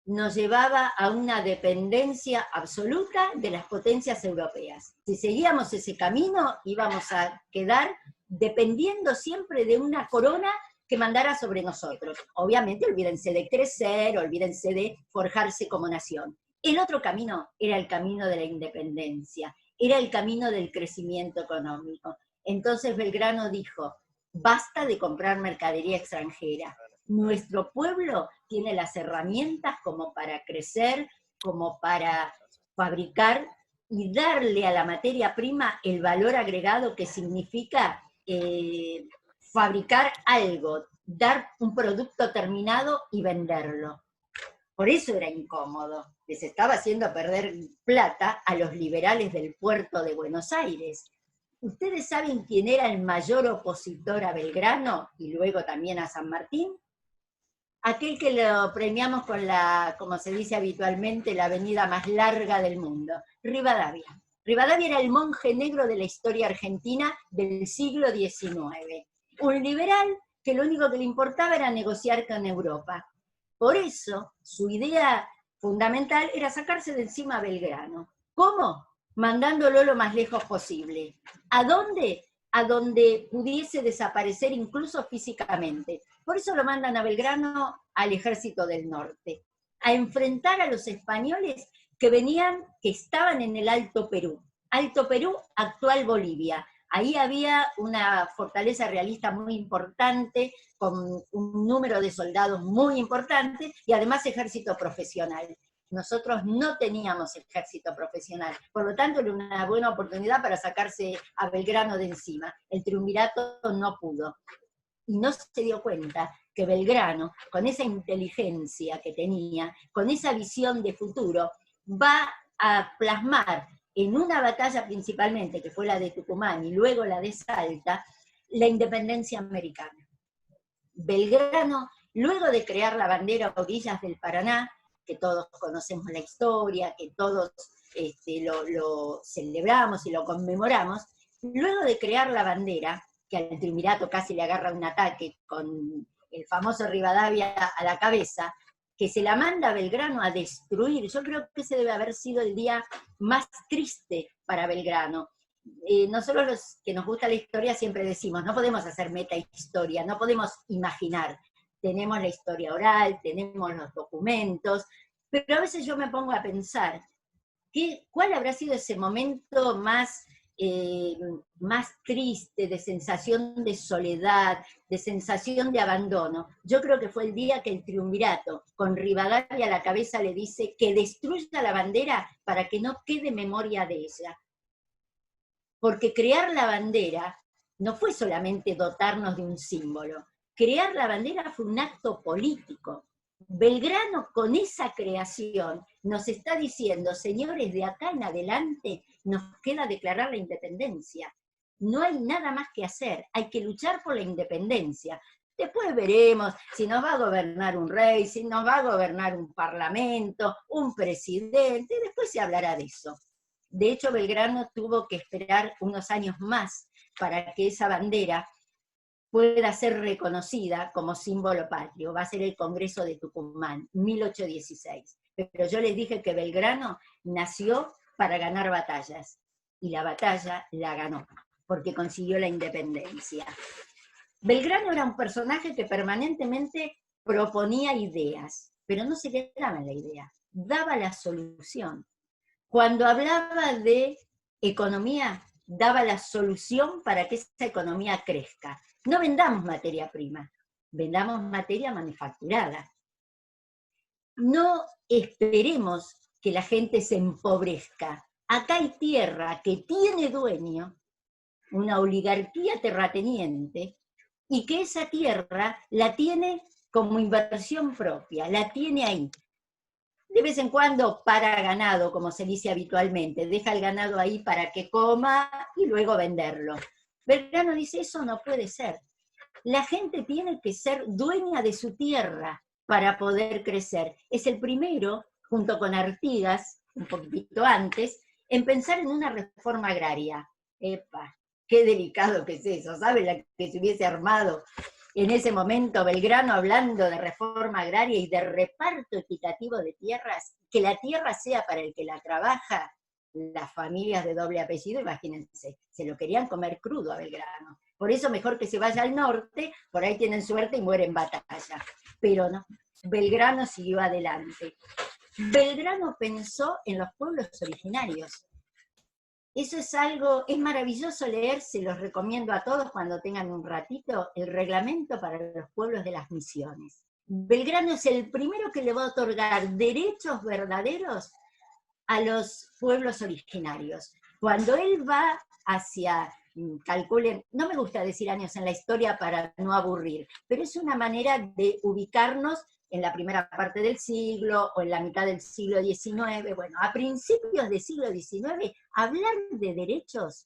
nos llevaba a una dependencia absoluta de las potencias europeas. Si seguíamos ese camino, íbamos a quedar dependiendo siempre de una corona que mandara sobre nosotros. Obviamente olvídense de crecer, olvídense de forjarse como nación. El otro camino era el camino de la independencia, era el camino del crecimiento económico. Entonces Belgrano dijo, basta de comprar mercadería extranjera. Nuestro pueblo tiene las herramientas como para crecer, como para fabricar y darle a la materia prima el valor agregado que significa fabricar algo, dar un producto terminado y venderlo. Por eso era incómodo. Les estaba haciendo perder plata a los liberales del puerto de Buenos Aires. ¿Ustedes saben quién era el mayor opositor a Belgrano y luego también a San Martín? Aquel que lo premiamos con la, como se dice habitualmente, la avenida más larga del mundo, Rivadavia. Rivadavia era el monje negro de la historia argentina del siglo XIX. Un liberal que lo único que le importaba era negociar con Europa. Por eso, su idea fundamental era sacarse de encima a Belgrano. ¿Cómo? Mandándolo lo más lejos posible. ¿A dónde? A donde pudiese desaparecer incluso físicamente. Por eso lo mandan a Belgrano al Ejército del Norte, a enfrentar a los españoles que estaban en el Alto Perú. Alto Perú, actual Bolivia. Ahí había una fortaleza realista muy importante, con un número de soldados muy importante, y además ejército profesional. Nosotros no teníamos ejército profesional, por lo tanto era una buena oportunidad para sacarse a Belgrano de encima. El triunvirato no pudo. Y no se dio cuenta que Belgrano, con esa inteligencia que tenía, con esa visión de futuro, va a plasmar en una batalla principalmente, que fue la de Tucumán y luego la de Salta, la independencia americana. Belgrano, luego de crear la bandera Orillas del Paraná, que todos conocemos la historia, que todos lo celebramos y lo conmemoramos, luego de crear la bandera, que al triunvirato casi le agarra un ataque con el famoso Rivadavia a la cabeza, que se la manda a Belgrano a destruir. Yo creo que ese debe haber sido el día más triste para Belgrano. Nosotros los que nos gusta la historia siempre decimos, no podemos hacer metahistoria, no podemos imaginar. Tenemos la historia oral, tenemos los documentos, pero a veces yo me pongo a pensar, ¿cuál habrá sido ese momento más triste, de sensación de soledad, de sensación de abandono? Yo creo que fue el día que el triunvirato, con Rivadavia a la cabeza, le dice que destruya la bandera para que no quede memoria de ella. Porque crear la bandera no fue solamente dotarnos de un símbolo. Crear la bandera fue un acto político. Belgrano, con esa creación, nos está diciendo, señores, de acá en adelante nos queda declarar la independencia. No hay nada más que hacer, hay que luchar por la independencia. Después veremos si nos va a gobernar un rey, si nos va a gobernar un parlamento, un presidente, después se hablará de eso. De hecho, Belgrano tuvo que esperar unos años más para que esa bandera pueda ser reconocida como símbolo patrio. Va a ser el Congreso de Tucumán, 1816. Pero yo les dije que Belgrano nació para ganar batallas, y la batalla la ganó, porque consiguió la independencia. Belgrano era un personaje que permanentemente proponía ideas, pero no se quedaba en la idea, daba la solución. Cuando hablaba de economía, daba la solución para que esa economía crezca. No vendamos materia prima, vendamos materia manufacturada. No esperemos que la gente se empobrezca. Acá hay tierra que tiene dueño, una oligarquía terrateniente, y que esa tierra la tiene como inversión propia, la tiene ahí. De vez en cuando para ganado, como se dice habitualmente, deja el ganado ahí para que coma y luego venderlo. Belgrano dice, eso no puede ser. La gente tiene que ser dueña de su tierra para poder crecer. Es el primero, junto con Artigas, un poquitito antes, en pensar en una reforma agraria. ¡Epa! ¡Qué delicado que es eso! ¿Sabe la que se hubiese armado en ese momento Belgrano hablando de reforma agraria y de reparto equitativo de tierras? Que la tierra sea para el que la trabaja. Las familias de doble apellido, imagínense, se lo querían comer crudo a Belgrano, Por eso mejor que se vaya al norte, por ahí tienen suerte y mueren en batalla. Pero no, Belgrano siguió adelante. Belgrano pensó en los pueblos originarios. Eso es algo, es maravilloso leer, se los recomiendo a todos cuando tengan un ratito, el reglamento para los pueblos de las misiones. Belgrano es el primero que le va a otorgar derechos verdaderos a los pueblos originarios. Cuando él va hacia, calculen, no me gusta decir años en la historia para no aburrir, pero es una manera de ubicarnos en la primera parte del siglo o en la mitad del siglo XIX, bueno, a principios del siglo XIX, hablar de derechos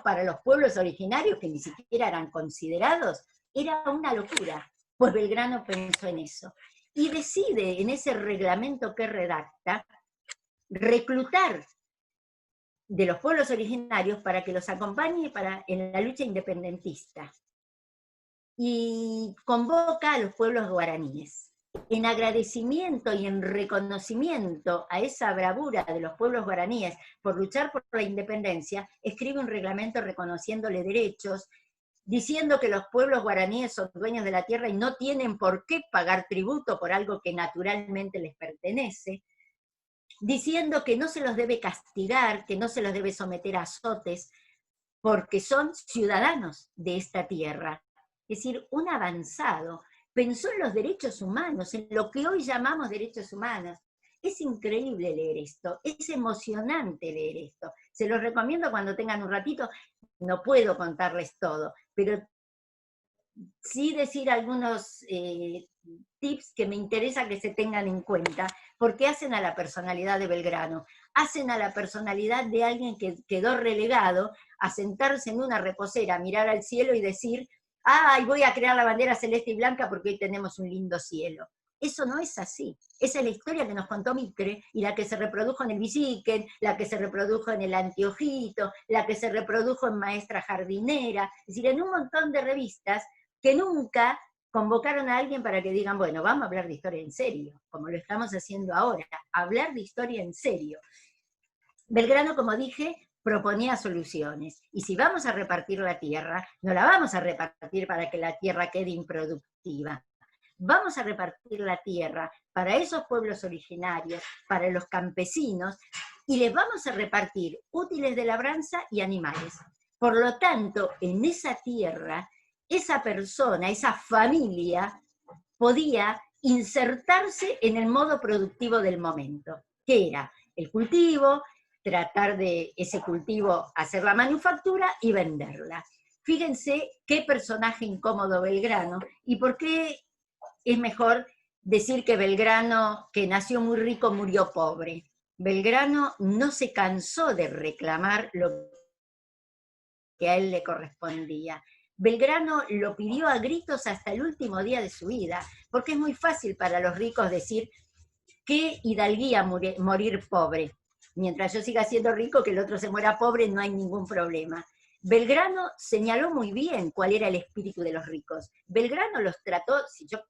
para los pueblos originarios que ni siquiera eran considerados, era una locura. Pues Belgrano pensó en eso. Y decide, en ese reglamento que redacta, reclutar de los pueblos originarios para que los acompañe en la lucha independentista. Y convoca a los pueblos guaraníes. En agradecimiento y en reconocimiento a esa bravura de los pueblos guaraníes por luchar por la independencia, escribe un reglamento reconociéndole derechos, diciendo que los pueblos guaraníes son dueños de la tierra y no tienen por qué pagar tributo por algo que naturalmente les pertenece, diciendo que no se los debe castigar, que no se los debe someter a azotes, porque son ciudadanos de esta tierra. Es decir, un avanzado, pensó en los derechos humanos, en lo que hoy llamamos derechos humanos. Es increíble leer esto, es emocionante leer esto. Se los recomiendo cuando tengan un ratito, no puedo contarles todo, pero sí decir algunos tips que me interesa que se tengan en cuenta, porque hacen a la personalidad de Belgrano, hacen a la personalidad de alguien que quedó relegado a sentarse en una reposera, mirar al cielo y decir, ¡ay, voy a crear la bandera celeste y blanca porque hoy tenemos un lindo cielo! Eso no es así. Esa es la historia que nos contó Mitre, y la que se reprodujo en el Bisiquen, la que se reprodujo en el Anteojito, la que se reprodujo en Maestra Jardinera, es decir, en un montón de revistas que nunca convocaron a alguien para que digan, bueno, vamos a hablar de historia en serio, como lo estamos haciendo ahora, hablar de historia en serio. Belgrano, como dije, proponía soluciones, y si vamos a repartir la tierra, no la vamos a repartir para que la tierra quede improductiva. Vamos a repartir la tierra para esos pueblos originarios, para los campesinos, y les vamos a repartir útiles de labranza y animales. Por lo tanto, en esa tierra, esa persona, esa familia, podía insertarse en el modo productivo del momento, que era el cultivo, tratar de ese cultivo hacer la manufactura y venderla. Fíjense qué personaje incómodo Belgrano, y por qué es mejor decir que Belgrano, que nació muy rico, murió pobre. Belgrano no se cansó de reclamar lo que a él le correspondía. Belgrano lo pidió a gritos hasta el último día de su vida, porque es muy fácil para los ricos decir qué hidalguía morir pobre. Mientras yo siga siendo rico, que el otro se muera pobre, no hay ningún problema. Belgrano señaló muy bien cuál era el espíritu de los ricos. Belgrano los trató,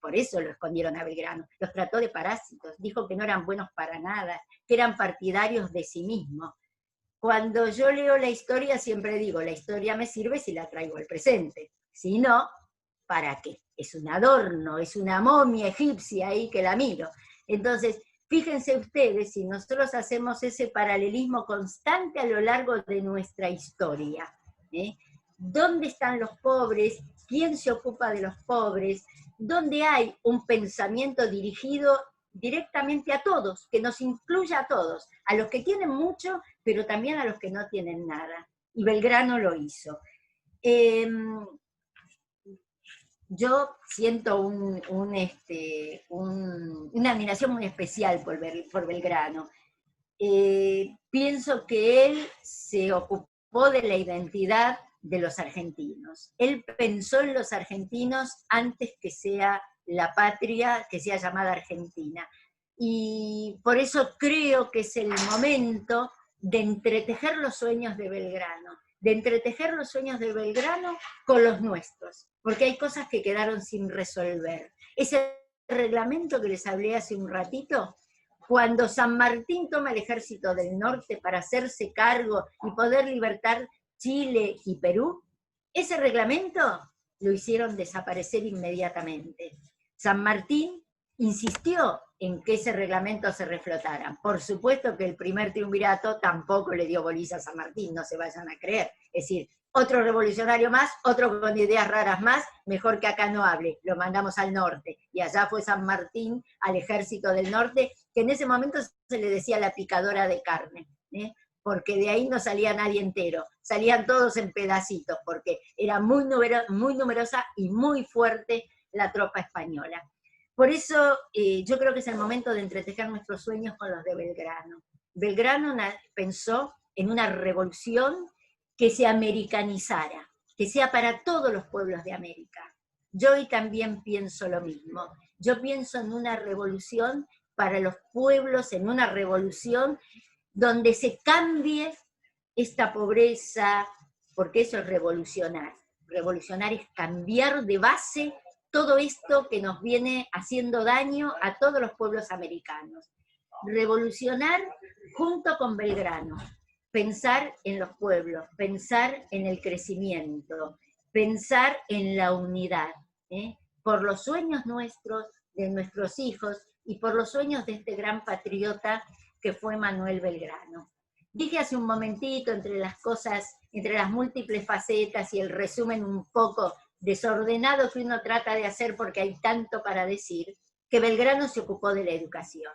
por eso lo escondieron a Belgrano, los trató de parásitos, dijo que no eran buenos para nada, que eran partidarios de sí mismos. Cuando yo leo la historia siempre digo, la historia me sirve si la traigo al presente, si no, ¿para qué? Es un adorno, es una momia egipcia ahí que la miro. Entonces, fíjense ustedes si nosotros hacemos ese paralelismo constante a lo largo de nuestra historia. ¿Dónde están los pobres? ¿Quién se ocupa de los pobres? ¿Dónde hay un pensamiento dirigido directamente a todos, que nos incluya a todos, a los que tienen mucho, pero también a los que no tienen nada? Y Belgrano lo hizo. Yo siento una admiración muy especial por Belgrano. Pienso que él se ocupó de la identidad de los argentinos. Él pensó en los argentinos antes que sea la patria que sea llamada Argentina. Y por eso creo que es el momento de entretejer los sueños de Belgrano, con los nuestros, porque hay cosas que quedaron sin resolver. Ese reglamento que les hablé hace un ratito, cuando San Martín toma el ejército del norte para hacerse cargo y poder libertar Chile y Perú, Ese reglamento lo hicieron desaparecer inmediatamente. San Martín insistió en que ese reglamento se reflotara. Por supuesto que el primer triunvirato tampoco le dio bolilla a San Martín, no se vayan a creer. Es decir, otro revolucionario más, otro con ideas raras más, mejor que acá no hable, lo mandamos al norte. Y allá fue San Martín al ejército del norte, que en ese momento se le decía la picadora de carne, porque de ahí no salía nadie entero, salían todos en pedacitos, porque era muy numerosa y muy fuerte la tropa española. Por eso yo creo que es el momento de entretejer nuestros sueños con los de Belgrano. Belgrano pensó en una revolución que se americanizara, que sea para todos los pueblos de América. Yo hoy también pienso lo mismo. Yo pienso en una revolución para los pueblos, en una revolución donde se cambie esta pobreza, porque eso es revolucionar. Revolucionar es cambiar de base todo esto que nos viene haciendo daño a todos los pueblos americanos. Revolucionar junto con Belgrano. Pensar en los pueblos, pensar en el crecimiento, pensar en la unidad, por los sueños nuestros, de nuestros hijos, y por los sueños de este gran patriota que fue Manuel Belgrano. Dije hace un momentito, entre las cosas, entre las múltiples facetas y el resumen un poco desordenado que uno trata de hacer porque hay tanto para decir, que Belgrano se ocupó de la educación.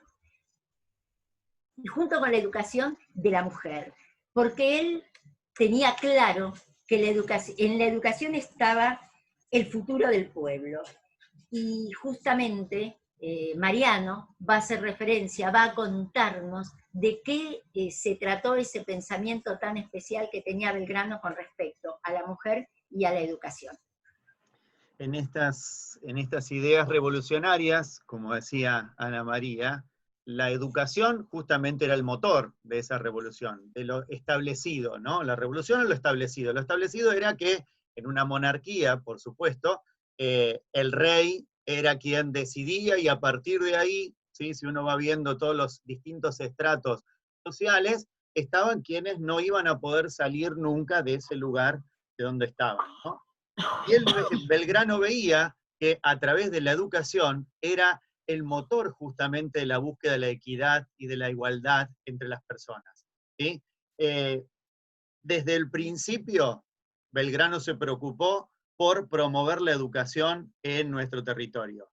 Y junto con la educación de la mujer, porque él tenía claro que en la educación estaba el futuro del pueblo. Y justamente Mariano va a hacer referencia, va a contarnos de qué se trató ese pensamiento tan especial que tenía Belgrano con respecto a la mujer y a la educación. En estas ideas revolucionarias, como decía Ana María, la educación justamente era el motor de esa revolución, de lo establecido, ¿no? La revolución es lo establecido. Lo establecido era que en una monarquía, por supuesto, el rey era quien decidía, y a partir de ahí, ¿sí? Si uno va viendo todos los distintos estratos sociales, estaban quienes no iban a poder salir nunca de ese lugar de donde estaban, ¿no? Y Belgrano veía que a través de la educación era el motor justamente de la búsqueda de la equidad y de la igualdad entre las personas, ¿sí? Desde el principio, Belgrano se preocupó por promover la educación en nuestro territorio.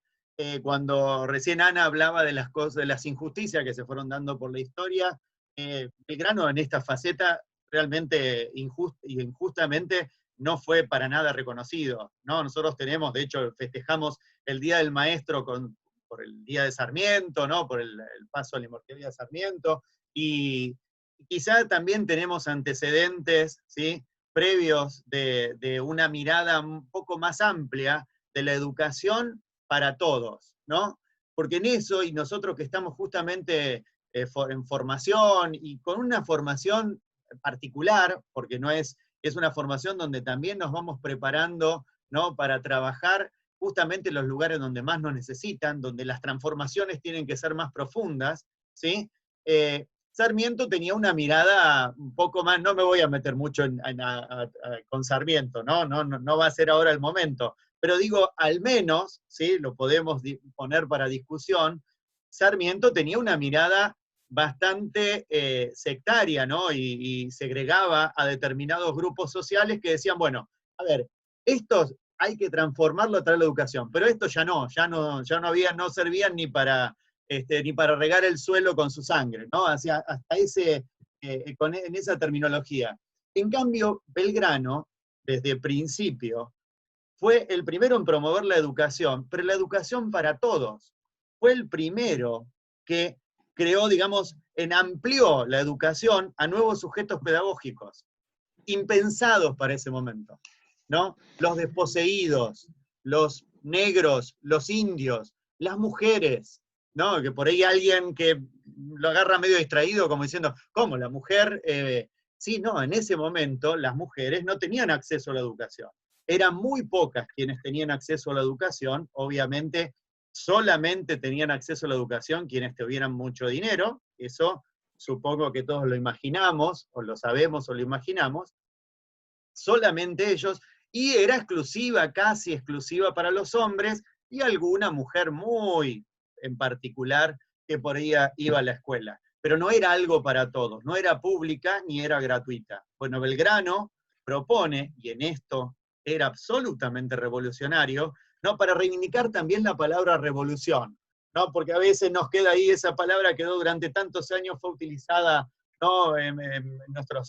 Cuando recién Ana hablaba de las cosas, de las injusticias que se fueron dando por la historia, Belgrano en esta faceta realmente injustamente no fue para nada reconocido, ¿no? Nosotros tenemos, de hecho, festejamos el Día del Maestro por el Día de Sarmiento, ¿no? Por el paso a la inmortalidad de Sarmiento, y quizá también tenemos antecedentes, ¿sí? Previos de una mirada un poco más amplia de la educación para todos, ¿no? Porque en eso, y nosotros que estamos justamente en formación, y con una formación particular, porque no es una formación donde también nos vamos preparando, ¿no? Para trabajar justamente en los lugares donde más nos necesitan, donde las transformaciones tienen que ser más profundas, ¿sí? Sarmiento tenía una mirada un poco más, no me voy a meter mucho con Sarmiento, no va a ser ahora el momento, pero digo, al menos, ¿sí? Lo podemos poner para discusión, Sarmiento tenía una mirada bastante sectaria, ¿no? Y segregaba a determinados grupos sociales que decían, bueno, a ver, estos hay que transformarlo a través de la educación, pero esto ya no servían ni para regar el suelo con su sangre, ¿no? Hasta en esa terminología. En cambio, Belgrano, desde el principio, fue el primero en promover la educación, pero la educación para todos. Fue el primero que creó, digamos, amplió la educación a nuevos sujetos pedagógicos, impensados para ese momento, ¿no? Los desposeídos, los negros, los indios, las mujeres, ¿no? Que por ahí alguien que lo agarra medio distraído, como diciendo, ¿cómo la mujer? Sí, no, en ese momento las mujeres no tenían acceso a la educación. Eran muy pocas quienes tenían acceso a la educación, obviamente solamente tenían acceso a la educación quienes tuvieran mucho dinero, eso supongo que todos lo imaginamos, o lo sabemos o lo imaginamos, solamente ellos, y era exclusiva, casi exclusiva para los hombres, y alguna mujer muy en particular que por ahí iba a la escuela. Pero no era algo para todos, no era pública ni era gratuita. Bueno, Belgrano propone, y en esto era absolutamente revolucionario, ¿no? Para reivindicar también la palabra revolución, ¿no? Porque a veces nos queda ahí, esa palabra quedó durante tantos años, fue utilizada, ¿no? en nuestra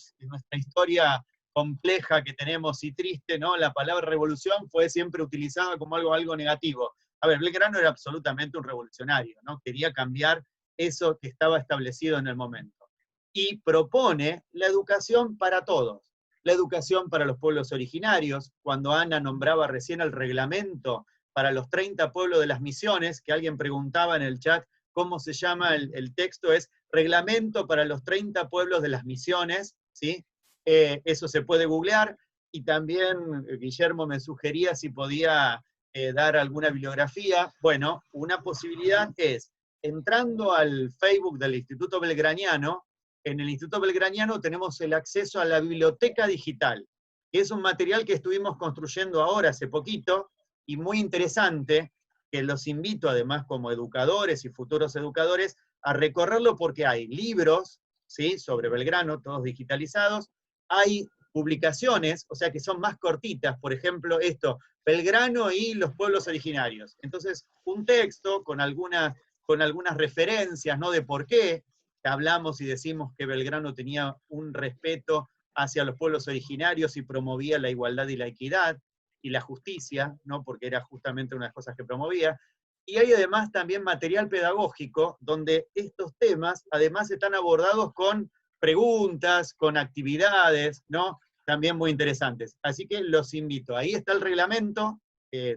historia compleja que tenemos y triste, ¿no? La palabra revolución fue siempre utilizada como algo negativo. A ver, Belgrano era absolutamente un revolucionario, ¿no? Quería cambiar eso que estaba establecido en el momento. Y propone la educación para todos. La educación para los pueblos originarios, cuando Ana nombraba recién el reglamento para los 30 pueblos de las misiones, que alguien preguntaba en el chat cómo se llama el texto, es Reglamento para los 30 pueblos de las misiones, ¿sí? Eso se puede googlear, y también Guillermo me sugería si podía dar alguna bibliografía. Bueno, una posibilidad es, entrando al Facebook del Instituto Belgraniano, en el Instituto Belgraniano tenemos el acceso a la biblioteca digital, que es un material que estuvimos construyendo ahora hace poquito, y muy interesante, que los invito además como educadores y futuros educadores a recorrerlo, porque hay libros, ¿sí? Sobre Belgrano, todos digitalizados, hay publicaciones, o sea que son más cortitas, por ejemplo esto, Belgrano y los pueblos originarios. Entonces, un texto con algunas referencias, ¿no? De por qué hablamos y decimos que Belgrano tenía un respeto hacia los pueblos originarios y promovía la igualdad y la equidad y la justicia, ¿no? Porque era justamente una de las cosas que promovía. Y hay además también material pedagógico, donde estos temas además están abordados con preguntas, con actividades, ¿no? También muy interesantes. Así que los invito. Ahí está el reglamento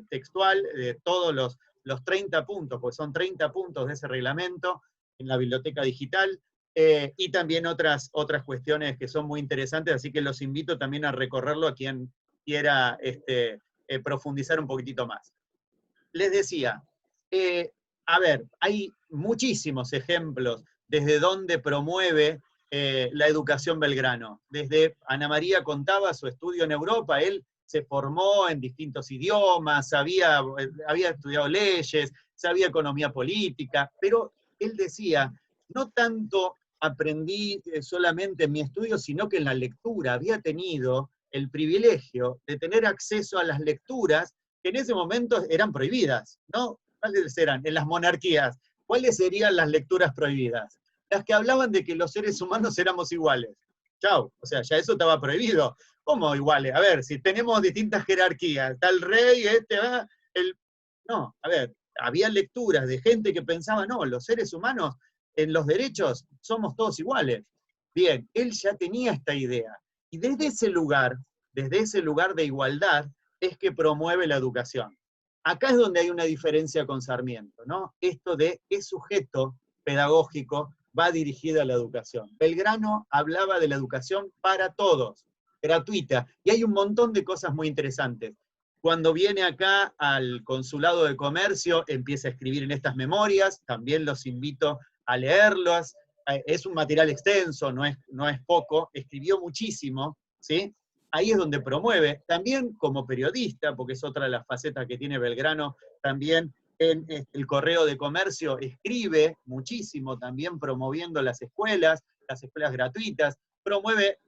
textual de todos los 30 puntos, porque son 30 puntos de ese reglamento en la biblioteca digital, y también otras cuestiones que son muy interesantes, así que los invito también a recorrerlo a quien quiera profundizar un poquitito más. Les decía, a ver, hay muchísimos ejemplos desde donde promueve la educación Belgrano. Desde Ana María contaba su estudio en Europa, él se formó en distintos idiomas, había estudiado leyes, sabía economía política, pero él decía, no tanto aprendí solamente en mi estudio, sino que en la lectura había tenido el privilegio de tener acceso a las lecturas que en ese momento eran prohibidas, ¿no? ¿Cuáles eran? En las monarquías, ¿cuáles serían las lecturas prohibidas? Las que hablaban de que los seres humanos éramos iguales. Chau, o sea, ya eso estaba prohibido. ¿Cómo iguales? A ver, si tenemos distintas jerarquías, está el rey, No, a ver, había lecturas de gente que pensaba, no, los seres humanos en los derechos somos todos iguales. Bien, él ya tenía esta idea. Y desde ese lugar de igualdad, es que promueve la educación. Acá es donde hay una diferencia con Sarmiento, ¿no? Esto de qué sujeto pedagógico va dirigido a la educación. Belgrano hablaba de la educación para todos, gratuita, y hay un montón de cosas muy interesantes. Cuando viene acá al Consulado de Comercio, empieza a escribir en estas memorias, también los invito a leerlas, es un material extenso, no es poco, escribió muchísimo, ¿sí? Ahí es donde promueve, también como periodista, porque es otra de las facetas que tiene Belgrano, también en el Correo de Comercio escribe muchísimo, también promoviendo las escuelas gratuitas, promueve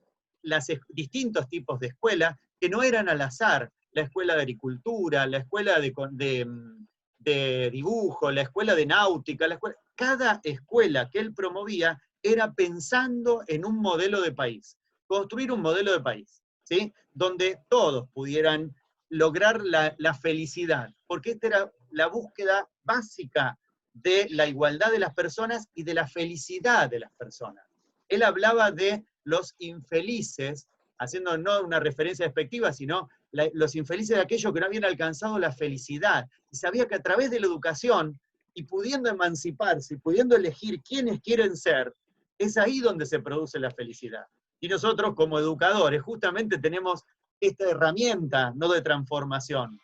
distintos tipos de escuelas que no eran al azar, la escuela de agricultura, la escuela de dibujo, la escuela de náutica, cada escuela que él promovía era pensando en un modelo de país, construir un modelo de país, ¿sí? Donde todos pudieran lograr la felicidad, porque esta era la búsqueda básica de la igualdad de las personas y de la felicidad de las personas. Él hablaba de los infelices, haciendo no una referencia despectiva, sino los infelices de aquellos que no habían alcanzado la felicidad. Y sabía que a través de la educación, y pudiendo emanciparse, y pudiendo elegir quiénes quieren ser, es ahí donde se produce la felicidad. Y nosotros como educadores justamente tenemos esta herramienta, no de transformación.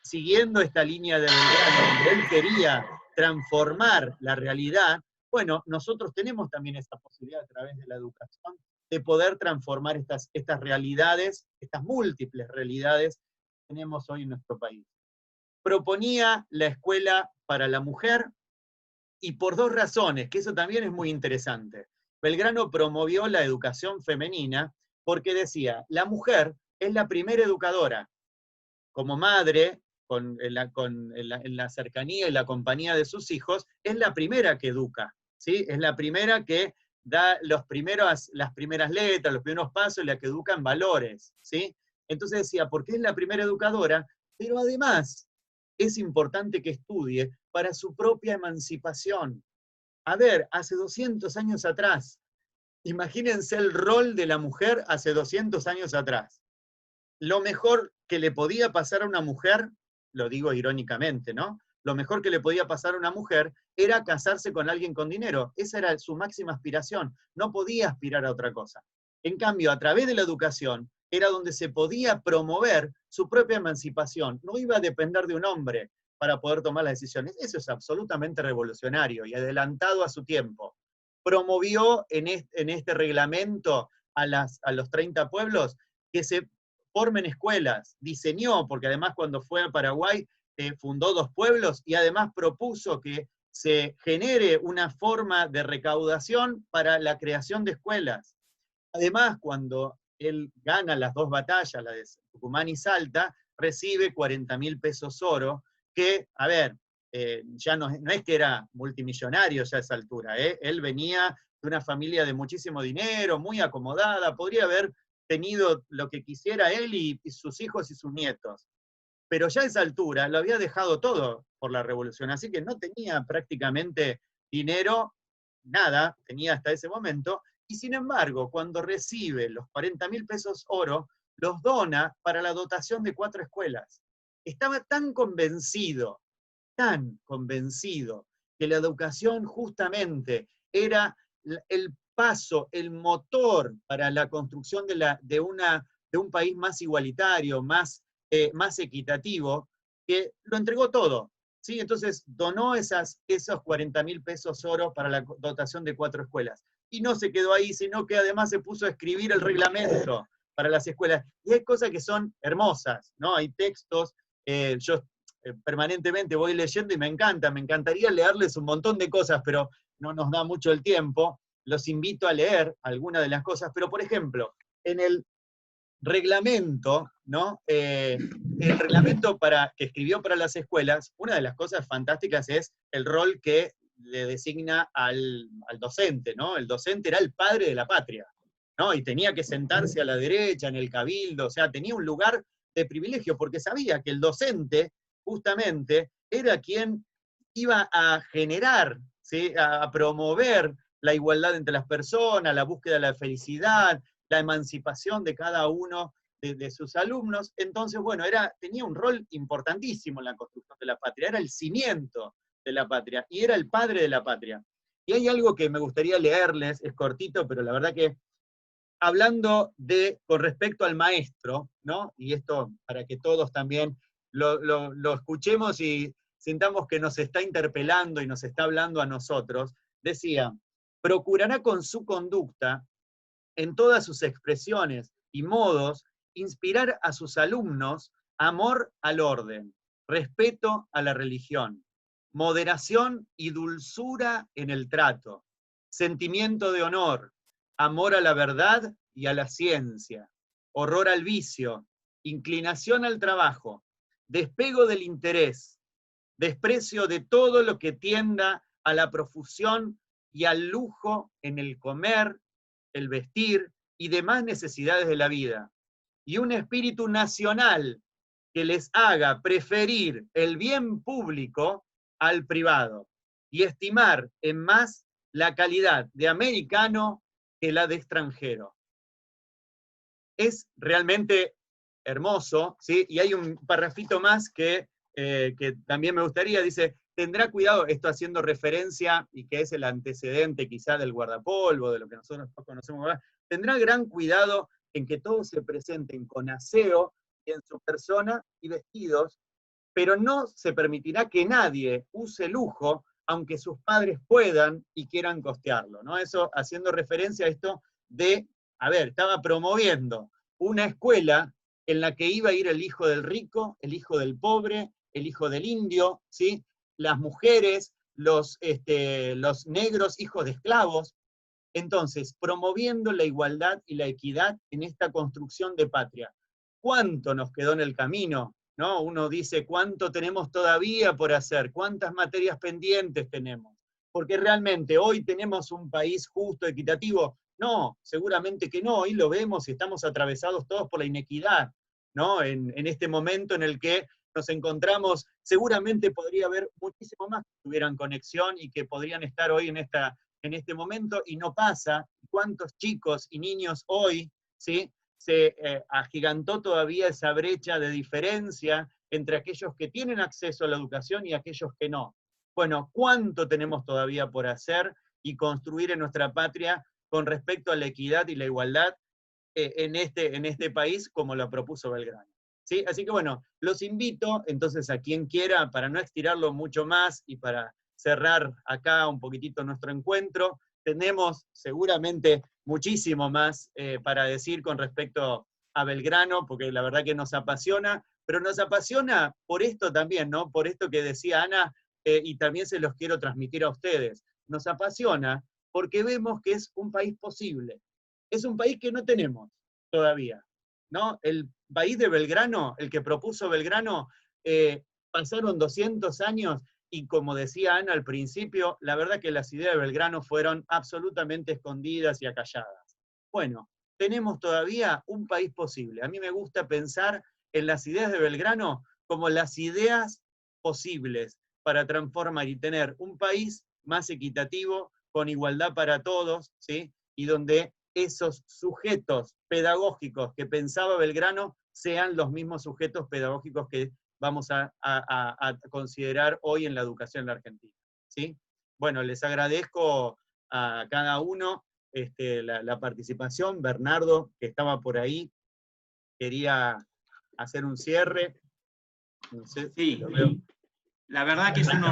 Siguiendo esta línea de Belgrano, donde él quería transformar la realidad, bueno, nosotros tenemos también esta posibilidad a través de la educación de poder transformar estas realidades, estas múltiples realidades que tenemos hoy en nuestro país. Proponía la escuela para la mujer, y por dos razones, que eso también es muy interesante. Belgrano promovió la educación femenina porque decía, la mujer es la primera educadora. Como madre, en la cercanía y la compañía de sus hijos, es la primera que educa, ¿sí? Es la primera que da las primeras letras, los primeros pasos, la que educa en valores, ¿sí? Entonces decía, porque es la primera educadora, pero además es importante que estudie para su propia emancipación. A ver, hace 200 años atrás, imagínense el rol de la mujer hace 200 años atrás. Lo mejor que le podía pasar a una mujer, lo digo irónicamente, ¿no? Lo mejor que le podía pasar a una mujer era casarse con alguien con dinero. Esa era su máxima aspiración. No podía aspirar a otra cosa. En cambio, a través de la educación, era donde se podía promover su propia emancipación. No iba a depender de un hombre para poder tomar las decisiones. Eso es absolutamente revolucionario y adelantado a su tiempo. Promovió en este reglamento a los 30 pueblos que se formen escuelas. Diseñó, porque además cuando fue a Paraguay fundó 2 pueblos y además propuso que se genere una forma de recaudación para la creación de escuelas. Además, cuando él gana las 2 batallas, la de Tucumán y Salta, recibe 40.000 pesos oro, que, a ver, ya no es que era multimillonario ya a esa altura, él venía de una familia de muchísimo dinero, muy acomodada, podría haber tenido lo que quisiera él y sus hijos y sus nietos. Pero ya a esa altura lo había dejado todo por la revolución, así que no tenía prácticamente dinero, nada, tenía hasta ese momento, y sin embargo, cuando recibe los 40.000 pesos oro, los dona para la dotación de 4 escuelas. Estaba tan convencido, que la educación justamente era el paso, el motor para la construcción de un país más igualitario, más equitativo, que lo entregó todo, ¿sí? Entonces donó esos 40.000 pesos oro para la dotación de 4 escuelas. Y no se quedó ahí, sino que además se puso a escribir el reglamento para las escuelas. Y hay cosas que son hermosas, ¿no? Hay textos, yo permanentemente voy leyendo y me encantaría leerles un montón de cosas, pero no nos da mucho el tiempo. Los invito a leer algunas de las cosas, pero por ejemplo, en el reglamento, ¿no? El reglamento que escribió para las escuelas, una de las cosas fantásticas es el rol que le designa al docente, ¿no? El docente era el padre de la patria, ¿no? Y tenía que sentarse a la derecha en el cabildo, o sea, tenía un lugar de privilegio, porque sabía que el docente, justamente, era quien iba a generar, ¿sí? A promover la igualdad entre las personas, la búsqueda de la felicidad, la emancipación de cada uno de sus alumnos. Entonces, bueno, tenía un rol importantísimo en la construcción de la patria, era el cimiento de la patria, y era el padre de la patria. Y hay algo que me gustaría leerles, es cortito, pero la verdad que, hablando con respecto al maestro, ¿no? Y esto para que todos también lo escuchemos y sintamos que nos está interpelando y nos está hablando a nosotros, decía, procurará con su conducta, en todas sus expresiones y modos, inspirar a sus alumnos amor al orden, respeto a la religión, moderación y dulzura en el trato, sentimiento de honor, amor a la verdad y a la ciencia, horror al vicio, inclinación al trabajo, despego del interés, desprecio de todo lo que tienda a la profusión y al lujo en el comer, el vestir y demás necesidades de la vida, y un espíritu nacional que les haga preferir el bien público al privado, y estimar en más la calidad de americano que la de extranjero. Es realmente hermoso, ¿sí? Y hay un parrafito más que también me gustaría, dice, tendrá cuidado, esto haciendo referencia, y que es el antecedente quizá del guardapolvo, de lo que nosotros conocemos ahora, tendrá gran cuidado en que todos se presenten con aseo y en su persona y vestidos, pero no se permitirá que nadie use lujo, aunque sus padres puedan y quieran costearlo, ¿no? Eso haciendo referencia a esto de a ver, estaba promoviendo una escuela en la que iba a ir el hijo del rico, el hijo del pobre, el hijo del indio, ¿sí? Las mujeres, los negros, hijos de esclavos. Entonces, promoviendo la igualdad y la equidad en esta construcción de patria. ¿Cuánto nos quedó en el camino? ¿No? Uno dice, ¿cuánto tenemos todavía por hacer? ¿Cuántas materias pendientes tenemos? Porque realmente hoy tenemos un país justo, equitativo. No, seguramente que no. Hoy lo vemos y estamos atravesados todos por la inequidad, ¿no? En este momento en el que nos encontramos, seguramente podría haber muchísimo más que tuvieran conexión y que podrían estar hoy en este momento, y no pasa. ¿Cuántos chicos y niños hoy, ¿sí?, se agigantó todavía esa brecha de diferencia entre aquellos que tienen acceso a la educación y aquellos que no? Bueno, ¿cuánto tenemos todavía por hacer y construir en nuestra patria con respecto a la equidad y la igualdad en este país, como lo propuso Belgrano? ¿Sí? Así que bueno, los invito entonces a quien quiera, para no estirarlo mucho más y para cerrar acá un poquitito nuestro encuentro. Tenemos seguramente muchísimo más para decir con respecto a Belgrano, porque la verdad que nos apasiona, pero nos apasiona por esto también, ¿no? Por esto que decía Ana, y también se los quiero transmitir a ustedes. Nos apasiona porque vemos que es un país posible. Es un país que no tenemos todavía, ¿no? El país de Belgrano, el que propuso Belgrano, pasaron 200 años, y como decía Ana al principio, la verdad que las ideas de Belgrano fueron absolutamente escondidas y acalladas. Bueno, tenemos todavía un país posible. A mí me gusta pensar en las ideas de Belgrano como las ideas posibles para transformar y tener un país más equitativo, con igualdad para todos, ¿sí? Y donde esos sujetos pedagógicos que pensaba Belgrano sean los mismos sujetos pedagógicos que vamos a considerar hoy en la educación en la Argentina, ¿sí? Bueno, les agradezco a cada uno la participación. Bernardo, que estaba por ahí, quería hacer un cierre. No sé, sí, lo veo. La verdad que es un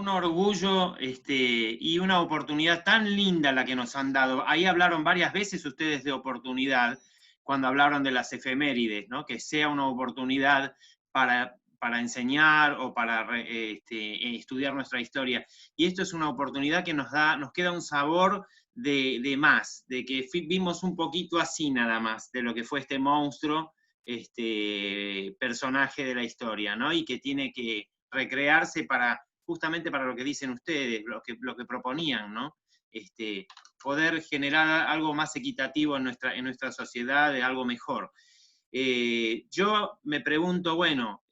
orgullo y una oportunidad tan linda la que nos han dado. Ahí hablaron varias veces ustedes de oportunidad, cuando hablaron de las efemérides, ¿no? Que sea una oportunidad para enseñar o para estudiar nuestra historia. Y esto es una oportunidad que nos queda un sabor de más, de que vimos un poquito así nada más, de lo que fue este monstruo, personaje de la historia, ¿no? Y que tiene que recrearse justamente para lo que dicen ustedes, lo que proponían, ¿no? Poder generar algo más equitativo en nuestra sociedad, algo mejor. Yo me pregunto, bueno,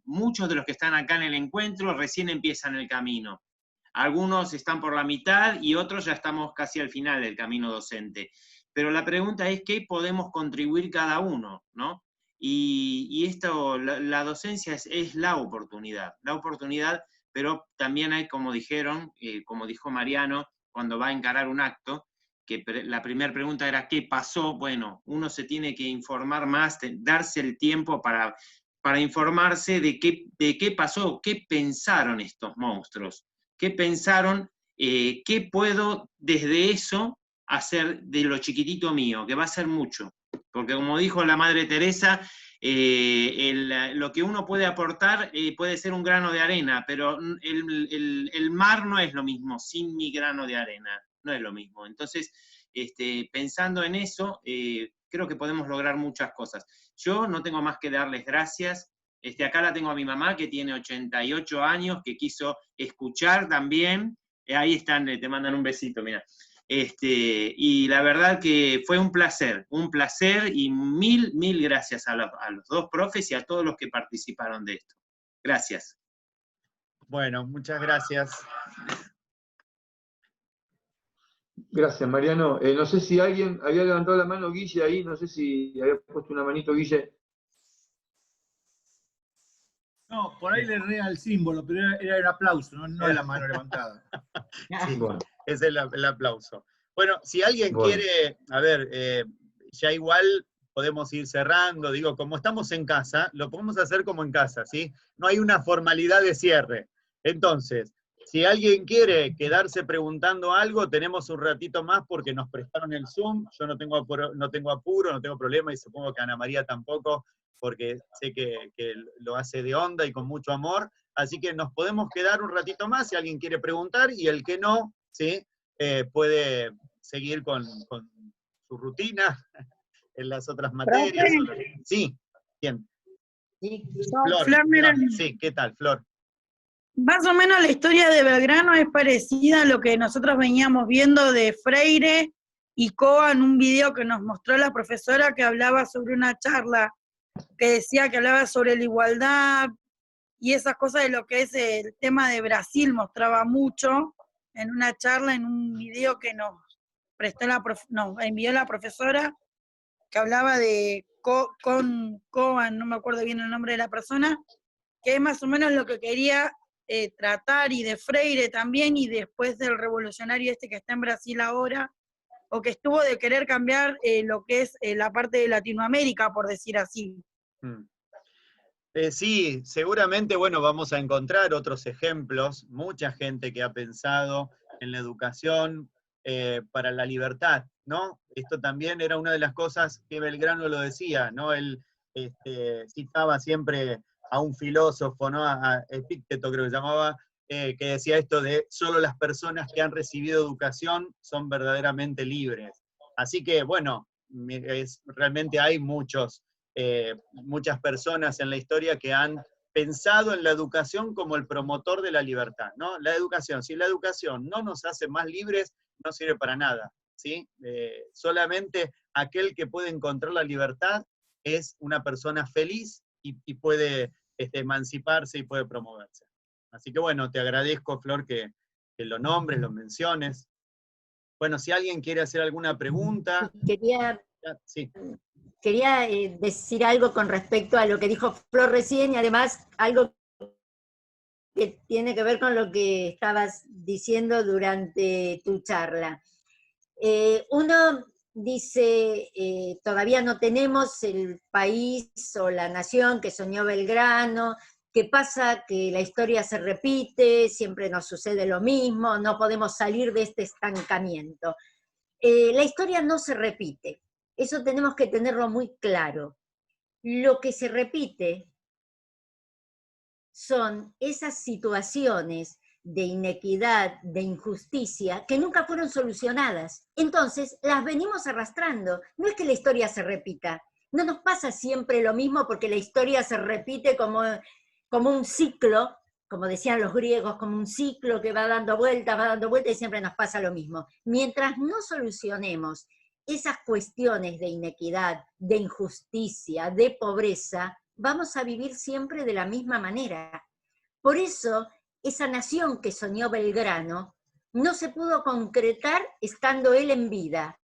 muchos de los que están acá en el encuentro recién empiezan el camino. Algunos están por la mitad y otros ya estamos casi al final del camino docente. Pero la pregunta es, ¿qué podemos contribuir cada uno, ¿no? Y esto, la docencia es la oportunidad, pero también hay, como dijeron, como dijo Mariano, cuando va a encarar un acto, que la primera pregunta era ¿qué pasó? Bueno, uno se tiene que informar más, darse el tiempo para informarse de qué pasó, qué pensaron estos monstruos, qué pensaron, qué puedo desde eso hacer de lo chiquitito mío, que va a ser mucho. Porque como dijo la Madre Teresa, lo que uno puede aportar puede ser un grano de arena, pero el mar no es lo mismo sin mi grano de arena, no es lo mismo. Entonces, pensando en eso, creo que podemos lograr muchas cosas. Yo no tengo más que darles gracias. Acá la tengo a mi mamá, que tiene 88 años, que quiso escuchar también. Ahí están, te mandan un besito, mira. Y la verdad que fue un placer y mil gracias a los dos profes y a todos los que participaron de esto. Gracias. Bueno, muchas gracias. Gracias, Mariano. No sé si alguien había levantado la mano, Guille, ahí, no sé si había puesto una manito, Guille. No, por ahí le erré al símbolo, pero era el aplauso, no la mano levantada. Sí, bueno. Es el aplauso. Bueno, si alguien quiere, a ver, ya igual podemos ir cerrando, digo, como estamos en casa, lo podemos hacer como en casa, ¿sí? No hay una formalidad de cierre. Entonces, Si alguien quiere quedarse preguntando algo, tenemos un ratito más porque nos prestaron el Zoom. Yo no tengo apuro, no tengo problema, y supongo que Ana María tampoco, porque sé que lo hace de onda y con mucho amor. Así que nos podemos quedar un ratito más si alguien quiere preguntar, y el que no, ¿sí? Puede seguir con su rutina en las otras materias. Sí, ¿quién? Sí. Flor, Flor Merani. sí, ¿qué tal, Flor? Más o menos la historia de Belgrano es parecida a lo que nosotros veníamos viendo de Freire y Coa en un video que nos mostró la profesora, que hablaba sobre una charla, que decía que hablaba sobre la igualdad y esas cosas de lo que es el tema de Brasil, mostraba mucho en una charla, en un video que nos prestó nos envió la profesora, que hablaba de Coa, no me acuerdo bien el nombre de la persona, que es más o menos lo que quería tratar, y de Freire también, y después del revolucionario este que está en Brasil ahora, o que estuvo de querer cambiar lo que es la parte de Latinoamérica, por decir así. Sí, seguramente, bueno, vamos a encontrar otros ejemplos, mucha gente que ha pensado en la educación para la libertad, ¿no? Esto también era una de las cosas que Belgrano lo decía, ¿no? Él citaba siempre a un filósofo, ¿no? A Epicteto creo que se llamaba, que decía esto de solo las personas que han recibido educación son verdaderamente libres. Así que, bueno, realmente hay muchas personas en la historia que han pensado en la educación como el promotor de la libertad, ¿no? La educación, si la educación no nos hace más libres, no sirve para nada, ¿sí? Solamente aquel que puede encontrar la libertad es una persona feliz y puede emanciparse y puede promoverse. Así que bueno, te agradezco, Flor, que lo nombres, lo menciones. Bueno, si alguien quiere hacer alguna pregunta. Quería decir algo con respecto a lo que dijo Flor recién, y además algo que tiene que ver con lo que estabas diciendo durante tu charla. Uno dice, todavía no tenemos el país o la nación que soñó Belgrano. ¿Qué pasa? Que la historia se repite, siempre nos sucede lo mismo, no podemos salir de este estancamiento. La historia no se repite, eso tenemos que tenerlo muy claro. Lo que se repite son esas situaciones de inequidad, de injusticia, que nunca fueron solucionadas. Entonces, las venimos arrastrando. No es que la historia se repita. No nos pasa siempre lo mismo porque la historia se repite como un ciclo, como decían los griegos, como un ciclo que va dando vueltas y siempre nos pasa lo mismo. Mientras no solucionemos esas cuestiones de inequidad, de injusticia, de pobreza, vamos a vivir siempre de la misma manera. Por eso, esa nación que soñó Belgrano no se pudo concretar estando él en vida.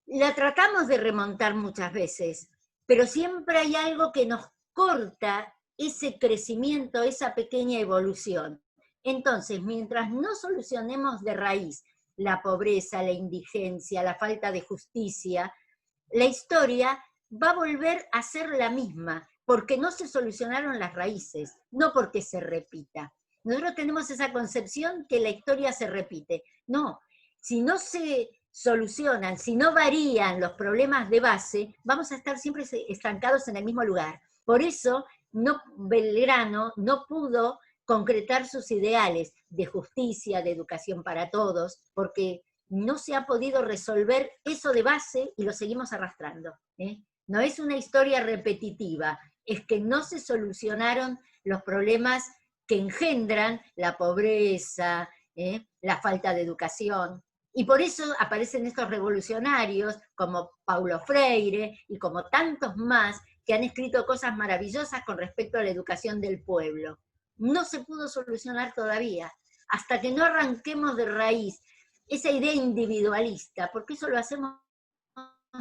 La tratamos de remontar muchas veces, pero siempre hay algo que nos corta ese crecimiento, esa pequeña evolución. Entonces, mientras no solucionemos de raíz la pobreza, la indigencia, la falta de justicia, la historia va a volver a ser la misma, porque no se solucionaron las raíces, no porque se repita. Nosotros tenemos esa concepción que la historia se repite. No, si no se solucionan, si no varían los problemas de base, vamos a estar siempre estancados en el mismo lugar. Por eso, Belgrano no pudo concretar sus ideales de justicia, de educación para todos, porque no se ha podido resolver eso de base y lo seguimos arrastrando. No es una historia repetitiva, es que no se solucionaron los problemas que engendran la pobreza, la falta de educación. Y por eso aparecen estos revolucionarios como Paulo Freire y como tantos más que han escrito cosas maravillosas con respecto a la educación del pueblo. No se pudo solucionar todavía, hasta que no arranquemos de raíz esa idea individualista, porque eso lo hacemos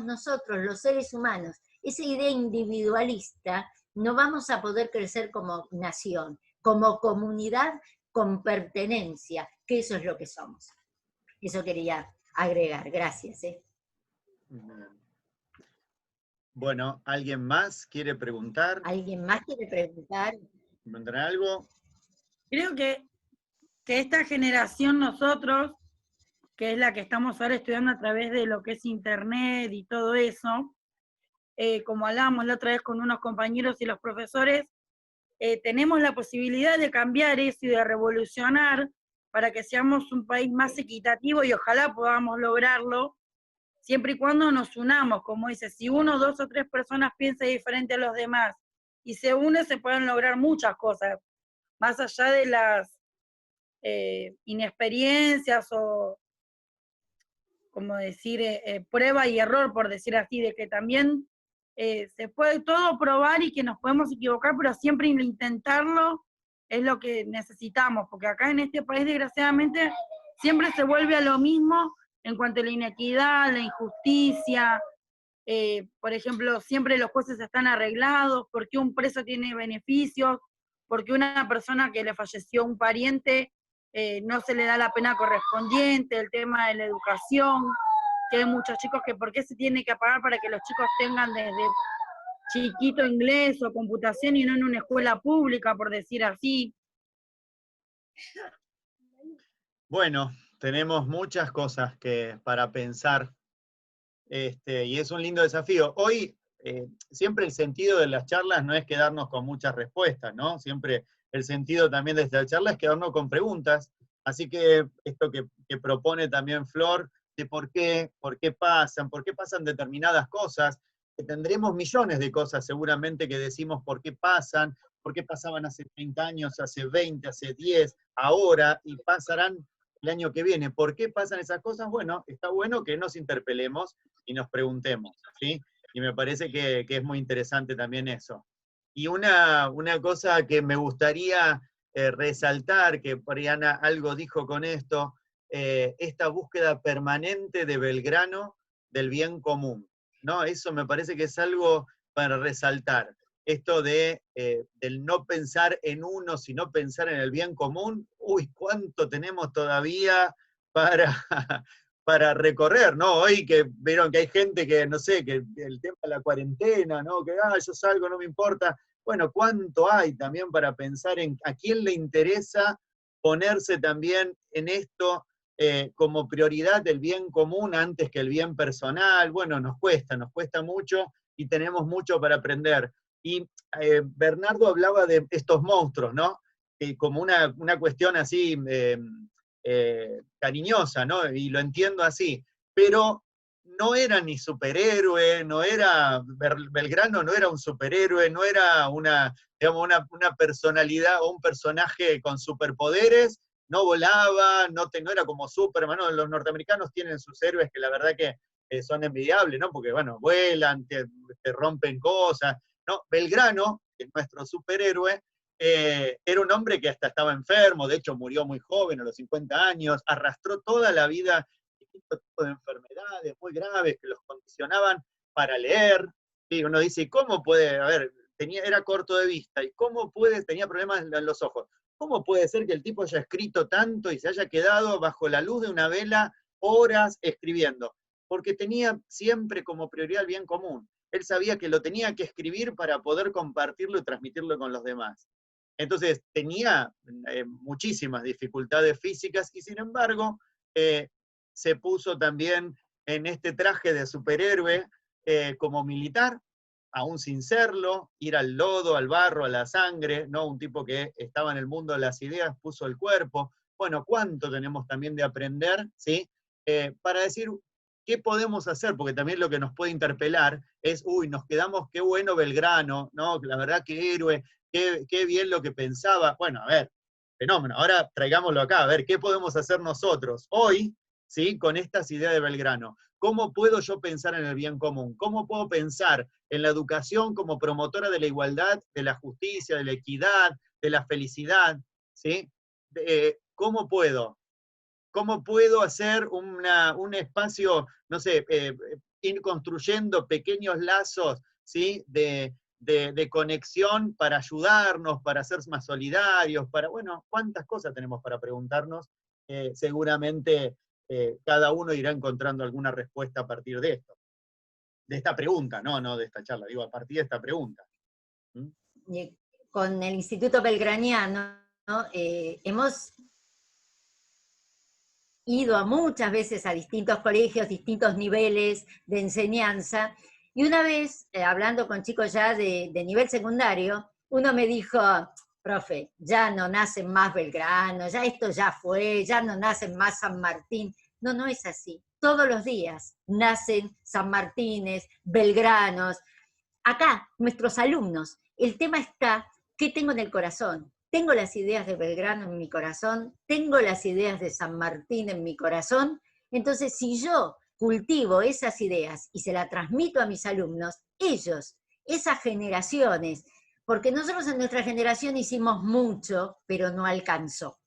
nosotros, los seres humanos. Esa idea individualista, no vamos a poder crecer como nación, como comunidad con pertenencia, que eso es lo que somos. Eso quería agregar, gracias. Bueno, ¿alguien más quiere preguntar? ¿Alguien más quiere preguntar? ¿Preguntar algo? Creo que que esta generación nosotros, que es la que estamos ahora estudiando a través de lo que es internet y todo eso, como hablábamos la otra vez con unos compañeros y los profesores, tenemos la posibilidad de cambiar eso y de revolucionar para que seamos un país más equitativo y ojalá podamos lograrlo, siempre y cuando nos unamos, como dice, si 1, 2 o 3 personas piensan diferente a los demás y se unen, se pueden lograr muchas cosas, más allá de las inexperiencias o, como decir, prueba y error, por decir así, de que también se puede todo probar y que nos podemos equivocar, pero siempre intentarlo es lo que necesitamos, porque acá en este país, desgraciadamente, siempre se vuelve a lo mismo en cuanto a la inequidad, la injusticia. Por ejemplo, siempre los jueces están arreglados, porque un preso tiene beneficios, porque una persona que le falleció un pariente no se le da la pena correspondiente, el tema de la educación, que hay muchos chicos que por qué se tiene que pagar para que los chicos tengan desde chiquito inglés o computación y no en una escuela pública, por decir así. Bueno, tenemos muchas cosas para pensar, y es un lindo desafío. Hoy, siempre el sentido de las charlas no es quedarnos con muchas respuestas, ¿no? Siempre el sentido también de esta charla es quedarnos con preguntas. Así que esto que propone también Flor, de por qué pasan determinadas cosas, que tendremos millones de cosas seguramente que decimos por qué pasaban hace 30 años, hace 20, hace 10, ahora, y pasarán el año que viene. ¿Por qué pasan esas cosas? Bueno, está bueno que nos interpelemos y nos preguntemos, ¿sí? Y me parece que es muy interesante también eso. Y una cosa que me gustaría resaltar, que Mariana algo dijo con esto, esta búsqueda permanente de Belgrano del bien común, ¿no? Eso me parece que es algo para resaltar. Esto del no pensar en uno, sino pensar en el bien común. Uy, cuánto tenemos todavía para recorrer, ¿no? Hoy que vieron que hay gente que, no sé, que el tema de la cuarentena, ¿no? Que yo salgo, no me importa. Bueno, cuánto hay también para pensar en a quién le interesa ponerse también en esto como prioridad el bien común antes que el bien personal. Bueno, nos cuesta mucho y tenemos mucho para aprender. Y Bernardo hablaba de estos monstruos, ¿no? Como una cuestión así cariñosa, ¿no? Y lo entiendo así, pero no era ni superhéroe, Belgrano no era un superhéroe, no era una personalidad o un personaje con superpoderes, no volaba, no era como Superman, ¿no? Los norteamericanos tienen sus héroes que la verdad que son envidiables, ¿no? Porque, bueno, vuelan, te rompen cosas, ¿no? Belgrano, que es nuestro superhéroe, era un hombre que hasta estaba enfermo, de hecho murió muy joven, a los 50 años, arrastró toda la vida distintos tipos de enfermedades muy graves que los condicionaban para leer. Y uno dice, ¿cómo puede? A ver, era corto de vista, ¿y tenía problemas en los ojos? ¿Cómo puede ser que el tipo haya escrito tanto y se haya quedado bajo la luz de una vela horas escribiendo? Porque tenía siempre como prioridad el bien común. Él sabía que lo tenía que escribir para poder compartirlo y transmitirlo con los demás. Entonces tenía muchísimas dificultades físicas y sin embargo se puso también en este traje de superhéroe como militar, aún sin serlo, ir al lodo, al barro, a la sangre, ¿no? Un tipo que estaba en el mundo de las ideas, puso el cuerpo. Bueno, ¿cuánto tenemos también de aprender, ¿sí? Para decir qué podemos hacer, porque también lo que nos puede interpelar es, nos quedamos, qué bueno Belgrano, ¿no? La verdad que héroe, qué bien lo que pensaba. Bueno, a ver, fenómeno. Ahora traigámoslo acá, a ver, ¿qué podemos hacer nosotros hoy, ¿sí? Con estas ideas de Belgrano? ¿Cómo puedo yo pensar en el bien común? ¿Cómo puedo pensar en la educación como promotora de la igualdad, de la justicia, de la equidad, de la felicidad? ¿Sí? ¿Cómo puedo hacer un espacio, no sé, ir construyendo pequeños lazos, ¿sí? de conexión para ayudarnos, para ser más solidarios, bueno, cuántas cosas tenemos para preguntarnos. Seguramente cada uno irá encontrando alguna respuesta a partir de esto. De esta pregunta, no de esta charla, digo, a partir de esta pregunta. Con el Instituto Belgraniano, ¿no? Hemos ido muchas veces a distintos colegios, distintos niveles de enseñanza, y una vez, hablando con chicos ya de nivel secundario, uno me dijo, profe, ya no nacen más Belgrano, ya esto ya fue, ya no nacen más San Martín. No, no es así. Todos los días nacen San Martínez, Belgranos. Acá, nuestros alumnos, el tema está, ¿qué tengo en el corazón? Tengo las ideas de Belgrano en mi corazón, tengo las ideas de San Martín en mi corazón. Entonces, si yo cultivo esas ideas y se las transmito a mis alumnos, ellos, esas generaciones, porque nosotros en nuestra generación hicimos mucho, pero no alcanzó.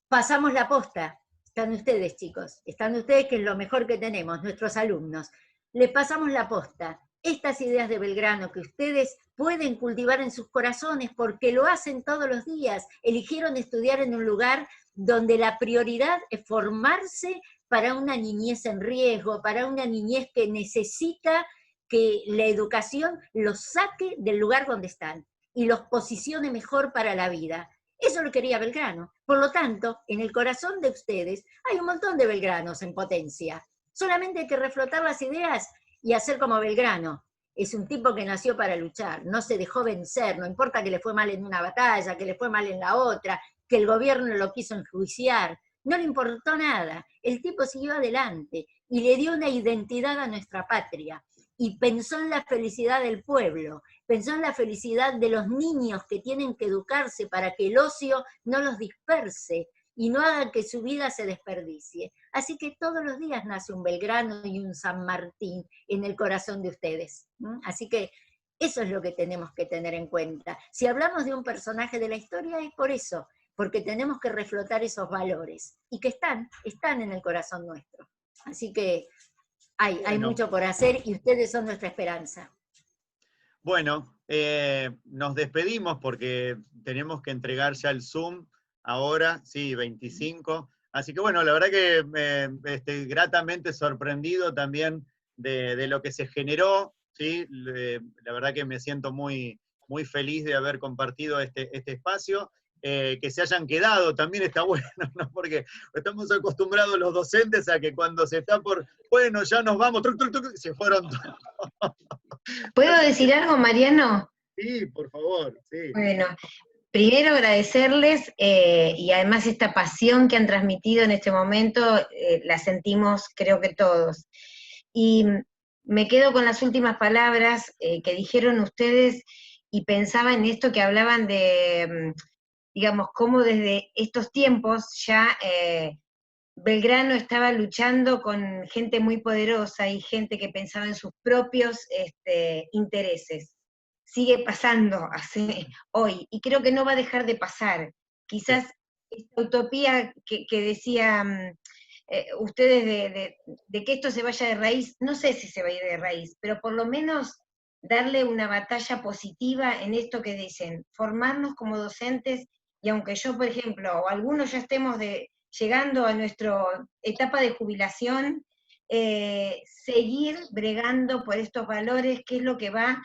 Pasamos la posta. Están ustedes, chicos, están ustedes, que es lo mejor que tenemos, nuestros alumnos. Les pasamos la posta. Estas ideas de Belgrano que ustedes pueden cultivar en sus corazones porque lo hacen todos los días, eligieron estudiar en un lugar donde la prioridad es formarse para una niñez en riesgo, para una niñez que necesita que la educación los saque del lugar donde están y los posicione mejor para la vida. Eso lo quería Belgrano. Por lo tanto, en el corazón de ustedes hay un montón de Belgranos en potencia. Solamente hay que reflotar las ideas y hacer como Belgrano. Es un tipo que nació para luchar, no se dejó vencer, no importa que le fue mal en una batalla, que le fue mal en la otra, que el gobierno lo quiso enjuiciar, no le importó nada. El tipo siguió adelante y le dio una identidad a nuestra patria. Y pensó en la felicidad del pueblo, pensó en la felicidad de los niños que tienen que educarse para que el ocio no los disperse y no haga que su vida se desperdicie. Así que todos los días nace un Belgrano y un San Martín en el corazón de ustedes. Así que eso es lo que tenemos que tener en cuenta. Si hablamos de un personaje de la historia es por eso, porque tenemos que reflotar esos valores y que están en el corazón nuestro. Así que hay mucho por hacer y ustedes son nuestra esperanza. Bueno, nos despedimos porque tenemos que entregar ya el Zoom ahora, sí, 25. Así que bueno, la verdad que gratamente sorprendido también de lo que se generó, ¿sí? La verdad que me siento muy, muy feliz de haber compartido este espacio. Que se hayan quedado también está bueno, ¿no? Porque estamos acostumbrados los docentes a que cuando se está por, bueno, ya nos vamos, se fueron todos. ¿Puedo decir algo, Mariano? Sí, por favor, sí. Bueno, primero agradecerles y además esta pasión que han transmitido en este momento, la sentimos creo que todos. Y me quedo con las últimas palabras que dijeron ustedes y pensaba en esto que hablaban de, digamos, cómo desde estos tiempos ya Belgrano estaba luchando con gente muy poderosa y gente que pensaba en sus propios intereses. Sigue pasando hoy, y creo que no va a dejar de pasar. Quizás esta utopía que decían ustedes de que esto se vaya de raíz, no sé si se va a ir de raíz, pero por lo menos darle una batalla positiva en esto que dicen, formarnos como docentes, y aunque yo, por ejemplo, o algunos ya estemos llegando a nuestra etapa de jubilación, seguir bregando por estos valores, que es lo que va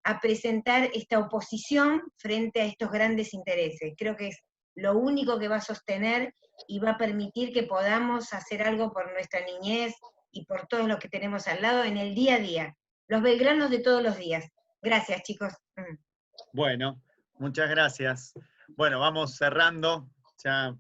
a presentar esta oposición frente a estos grandes intereses. Creo que es lo único que va a sostener y va a permitir que podamos hacer algo por nuestra niñez y por todos los que tenemos al lado en el día a día. Los belgranos de todos los días. Gracias, chicos. Bueno, muchas gracias. Bueno, vamos cerrando. Ya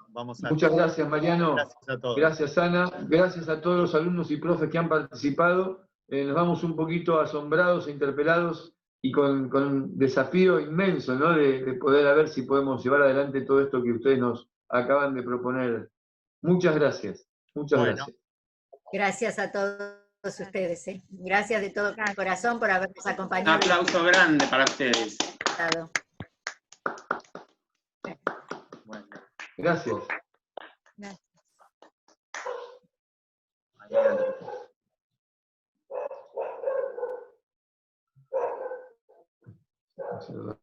vamos a... Muchas gracias, Mariano. Gracias a todos. Gracias, Ana. Gracias a todos los alumnos y profes que han participado. Nos vamos un poquito asombrados e interpelados y con un desafío inmenso, ¿no? De poder a ver si podemos llevar adelante todo esto que ustedes nos acaban de proponer. Muchas gracias. Muchas gracias. Gracias a todos ustedes. Gracias de todo corazón por habernos acompañado. Un aplauso grande para ustedes. Gracias. Gracias.